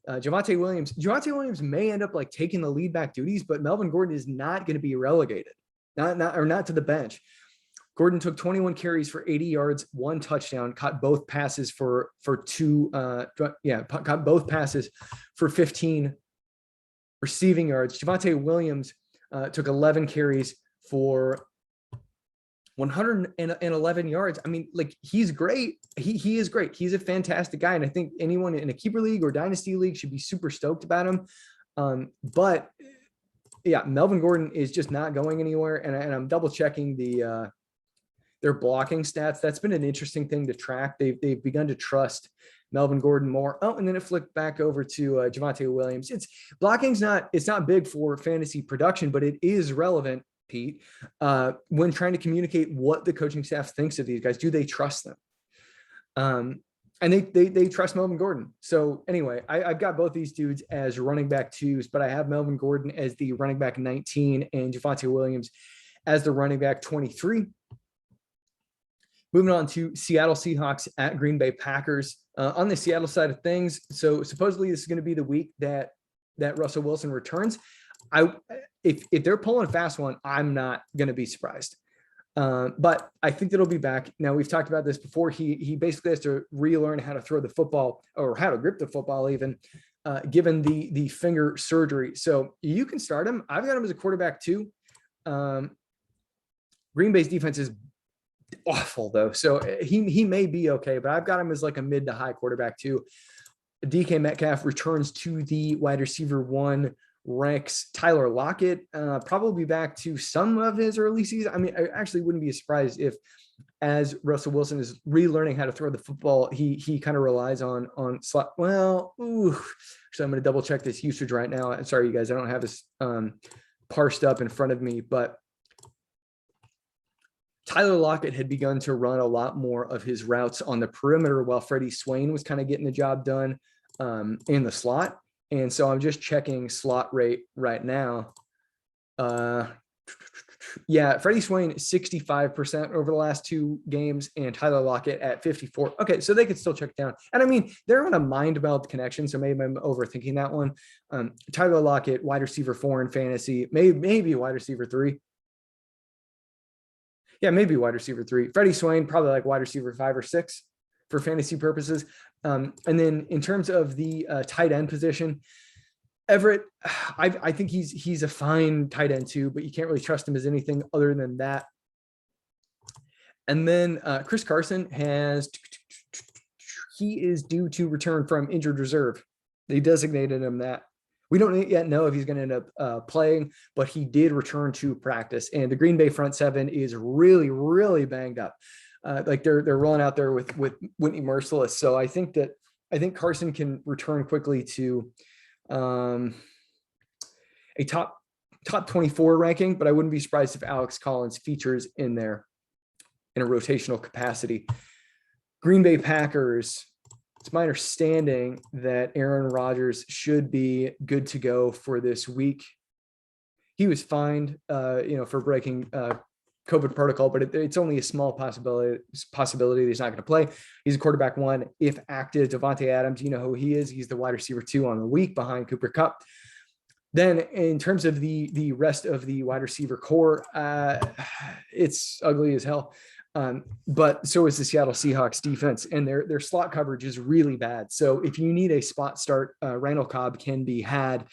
Javonte Williams may end up like taking the lead back duties, but Melvin Gordon is not going to be relegated, not to the bench. Gordon took 21 carries for 80 yards, 1 touchdown, caught both passes for 15 receiving yards. Javonte Williams took 11 carries for 111 yards. I mean, like, he's great. He is great. He's a fantastic guy. And I think anyone in a keeper league or dynasty league should be super stoked about him. But yeah, Melvin Gordon is just not going anywhere. And I'm double checking their blocking stats. That's been an interesting thing to track. They've begun to trust Melvin Gordon more. Oh, and then it flipped back over to Javonte Williams. Blocking's not big for fantasy production, but it is relevant, Pete, when trying to communicate what the coaching staff thinks of these guys. Do they trust them? And they trust Melvin Gordon. So anyway, I've got both these dudes as running back 2s, but I have Melvin Gordon as the running back 19 and Javonte Williams as the running back 23. Moving on to Seattle Seahawks at Green Bay Packers. On the Seattle side of things, so supposedly this is going to be the week that Russell Wilson returns. If they're pulling a fast one, I'm not going to be surprised. But I think that he'll be back. Now, we've talked about this before. He basically has to relearn how to throw the football, or how to grip the football even, given the finger surgery. So you can start him. I've got him as a quarterback 2. Green Bay's defense is awful though, so he may be okay, but I've got him as like a mid to high quarterback 2. DK Metcalf returns to the wide receiver 1 ranks. Tyler Lockett probably back to some of his early season. I mean, I actually wouldn't be surprised if, as Russell Wilson is relearning how to throw the football, he kind of relies on slot. Well, so I'm going to double check this usage right now. I'm sorry, you guys, I don't have this parsed up in front of me, but Tyler Lockett had begun to run a lot more of his routes on the perimeter while Freddie Swain was kind of getting the job done in the slot. And so I'm just checking slot rate right now. Yeah, Freddie Swain 65% over the last 2 games and Tyler Lockett at 54. Okay, so they could still check down. And I mean, they're on a mind meld connection, so maybe I'm overthinking that one. Tyler Lockett, wide receiver 4 in fantasy, maybe wide receiver 3. Yeah, maybe wide receiver 3. Freddie Swain, probably like wide receiver 5 or 6 for fantasy purposes. And then in terms of the tight end position, Everett, I think he's a fine tight end too, but you can't really trust him as anything other than that. And then Chris Carson he is due to return from injured reserve. They designated him that. We don't yet know if he's going to end up playing, but he did return to practice. And the Green Bay front 7 is really, really banged up. Like they're rolling out there with Whitney Merciless. So I think Carson can return quickly to a top 24 ranking, but I wouldn't be surprised if Alex Collins features in there in a rotational capacity. Green Bay Packers. It's my understanding that Aaron Rodgers should be good to go for this week. He was fined, for breaking COVID protocol, but it's only a small possibility that he's not going to play. He's a quarterback one. If active, Devontae Adams, you know who he is. He's the wide receiver 2 on the week behind Cooper Kupp. Then in terms of the rest of the wide receiver core, it's ugly as hell. But so is the Seattle Seahawks defense, and their slot coverage is really bad. So if you need a spot start, Randall Cobb can be had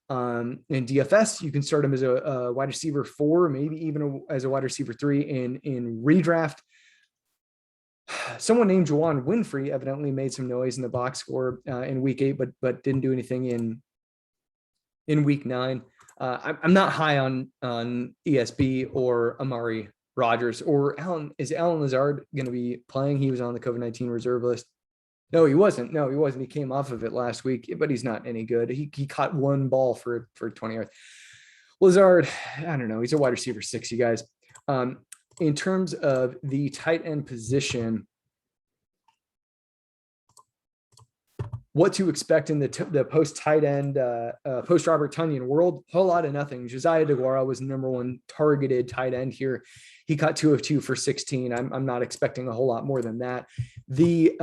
in DFS. You can start him as a wide receiver 4, maybe even as a wide receiver 3 in redraft. Someone named Juwan Winfrey evidently made some noise in the box score in week 8, but didn't do anything in week 9. I'm not high on ESB or Amari Rodgers or Allen. Is Allen Lazard going to be playing? He was on the COVID-19 reserve list. No, he wasn't. He came off of it last week, but he's not any good. He caught one ball for 20 yards. Lazard, I don't know. He's a wide receiver 6, you guys. In terms of the tight end position, what to expect in the post tight end, post Robert Tonyan world? Whole lot of nothing. Josiah DeGuara was the number 1 targeted tight end here. He caught 2 of 2 for 16. I'm not expecting a whole lot more than that. The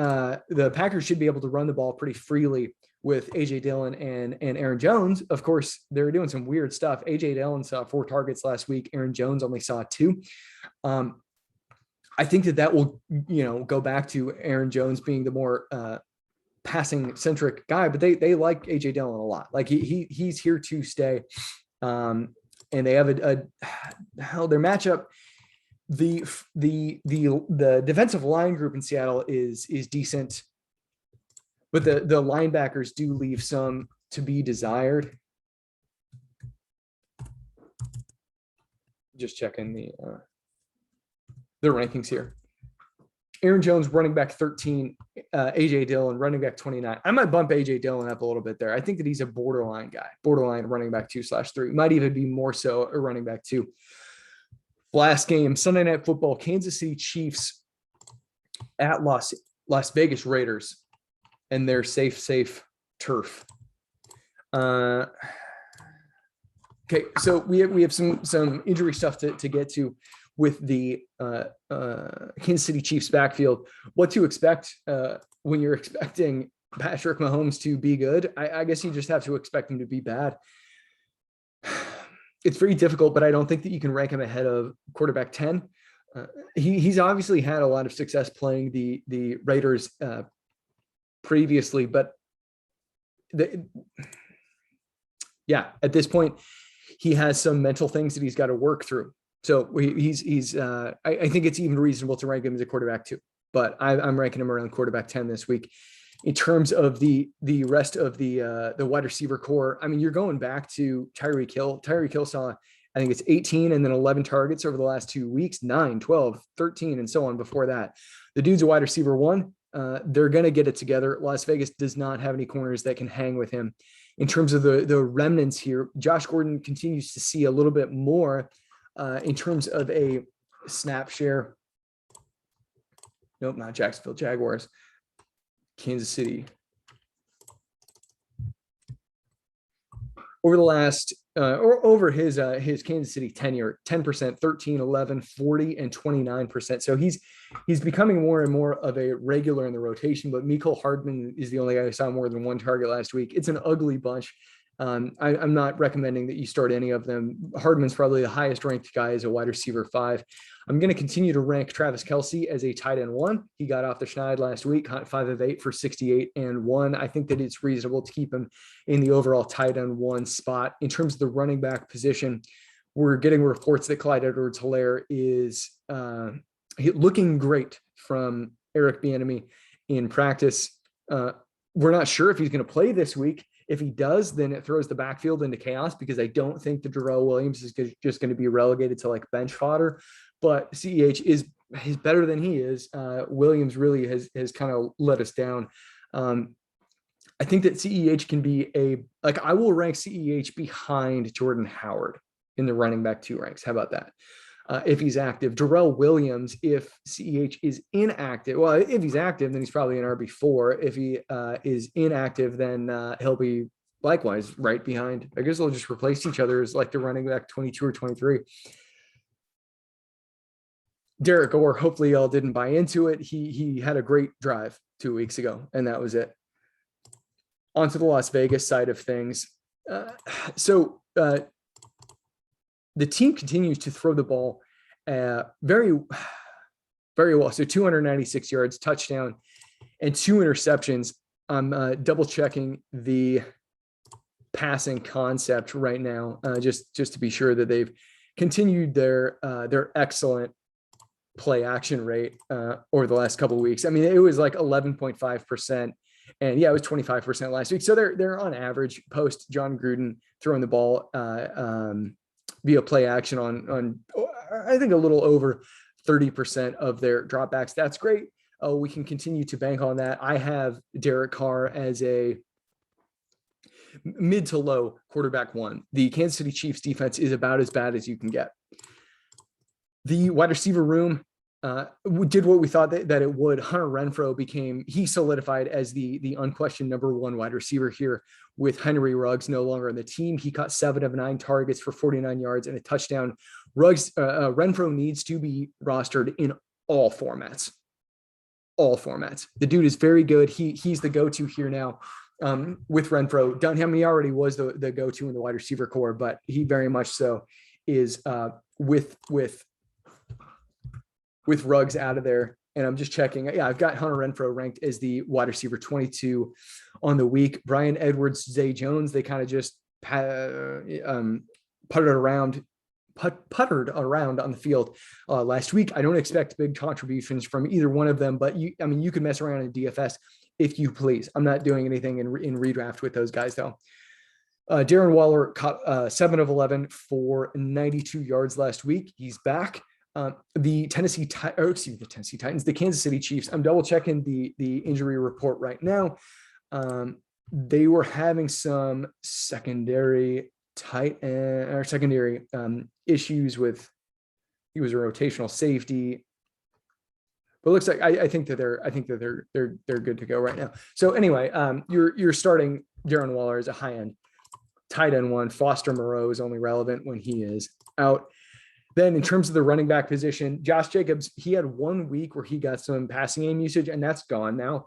Packers should be able to run the ball pretty freely with AJ Dillon and Aaron Jones. Of course, they're doing some weird stuff. AJ Dillon saw 4 targets last week. Aaron Jones only saw 2. I think that will, go back to Aaron Jones being the more passing centric guy, but they like AJ Dillon a lot. Like he's here to stay. And they have their matchup. The defensive line group in Seattle is decent, but the linebackers do leave some to be desired. Just checking the rankings here. Aaron Jones, running back 13, AJ Dillon, running back 29. I might bump AJ Dillon up a little bit there. I think that he's a borderline guy, borderline running back 2/3. Might even be more so a running back 2. Last game, Sunday Night Football, Kansas City Chiefs at Las Vegas Raiders, and their safe turf. Okay, so we have some injury stuff to get to with the Kansas City Chiefs backfield. What to expect when you're expecting Patrick Mahomes to be good? I guess you just have to expect him to be bad. It's very difficult, but I don't think that you can rank him ahead of quarterback 10. He's obviously had a lot of success playing the Raiders previously, but at this point, he has some mental things that he's got to work through. So I think it's even reasonable to rank him as a quarterback 2, but I'm ranking him around quarterback 10 this week. In terms of the rest of the wide receiver core, I mean, you're going back to Tyreek Hill. Tyreek Hill saw, I think it's 18 and then 11 targets over the last 2 weeks, 9, 12, 13, and so on before that. The dude's a wide receiver 1. They're going to get it together. Las Vegas does not have any corners that can hang with him. In terms of the remnants here, Josh Gordon continues to see a little bit more in terms of a snap share. Nope, not Jacksonville Jaguars. Kansas City. Over the last, or over his Kansas City tenure, 10%, 13, 11, 40, and 29%. So he's becoming more and more of a regular in the rotation, but Mecole Hardman is the only guy who saw more than 1 target last week. It's an ugly bunch. I'm not recommending that you start any of them. Hardman's probably the highest ranked guy as a wide receiver 5. I'm going to continue to rank Travis Kelce as a tight end 1. He got off the schneid last week, caught 5 of 8 for 68 and 1. I think that it's reasonable to keep him in the overall tight end 1 spot. In terms of the running back position, we're getting reports that Clyde Edwards-Helaire is looking great from Eric Bieniemy in practice. We're not sure if he's going to play this week. If he does, then it throws the backfield into chaos because I don't think that Darrell Williams is just going to be relegated to like bench fodder. But CEH is better than he is. Williams really has kind of let us down. I think that CEH can be I will rank CEH behind Jordan Howard in the running back 2 ranks. How about that? If he's active. Darrell Williams, if CEH is inactive, well, if he's active, then he's probably an RB4. If he is inactive, then he'll be likewise right behind. I guess they'll just replace each other as like the running back 22 or 23. Derek Orr, hopefully y'all didn't buy into it. He had a great drive 2 weeks ago, and that was it. On to the Las Vegas side of things. The team continues to throw the ball very, very well. So 296 yards, touchdown, and 2 interceptions. I'm double checking the passing concept right now, just to be sure that they've continued their excellent play action rate over the last couple of weeks. I mean, it was like 11.5%. And yeah, it was 25% last week. So they're on average post John Gruden throwing the ball via play action on I think a little over 30% of their dropbacks. That's great. We can continue to bank on that. I have Derek Carr as a mid to low quarterback 1. The Kansas City Chiefs defense is about as bad as you can get. The wide receiver room did what we thought that it would. Hunter Renfrow he solidified as the unquestioned number 1 wide receiver here with Henry Ruggs no longer on the team. He caught 7 of 9 targets for 49 yards and a touchdown. Renfrow needs to be rostered in all formats. All formats. The dude is very good. He's the go-to here now with Renfrow. He already was the go-to in the wide receiver core, but he very much so is with Ruggs out of there. And I'm just checking. Yeah, I've got Hunter Renfrow ranked as the wide receiver 22 on the week. Bryan Edwards, Zay Jones, they kind of just puttered around on the field last week. I don't expect big contributions from either one of them, but you can mess around in DFS if you please. I'm not doing anything in redraft with those guys though. Darren Waller caught 7 of 11 for 92 yards last week. He's back. The Kansas City Chiefs. I'm double checking the injury report right now. They were having some secondary issues with. He was a rotational safety, but it looks like I think that they're good to go right now. So anyway, you're starting Darren Waller as a high end tight end 1. Foster Moreau is only relevant when he is out. Then in terms of the running back position, Josh Jacobs, he had 1 week where he got some passing game usage, and that's gone now.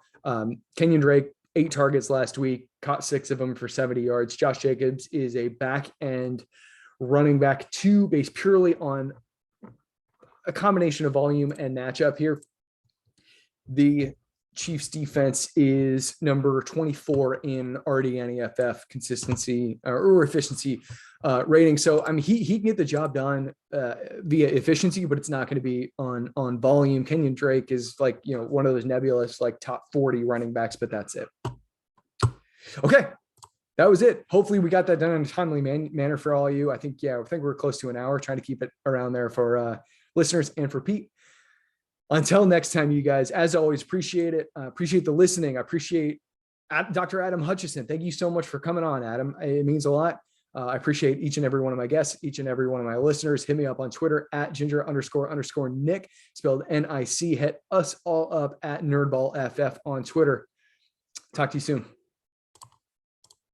Kenyon Drake, 8 targets last week, caught 6 of them for 70 yards. Josh Jacobs is a back end running back 2 based purely on a combination of volume and matchup here. The Chiefs defense is number 24 in RDNEFF consistency or efficiency rating. So, he can get the job done via efficiency, but it's not going to be on volume. Kenyon Drake is like, one of those nebulous, like top 40 running backs, but that's it. Okay. That was it. Hopefully we got that done in a timely manner for all of you. I think we're close to an hour, trying to keep it around there for listeners and for Pete. Until next time, you guys, as always, appreciate it. Appreciate the listening. I appreciate Dr. Adam Hutchison. Thank you so much for coming on, Adam. It means a lot. I appreciate each and every one of my guests, each and every one of my listeners. Hit me up on Twitter at ginger__Nick, spelled NIC. Hit us all up at NerdballFF on Twitter. Talk to you soon.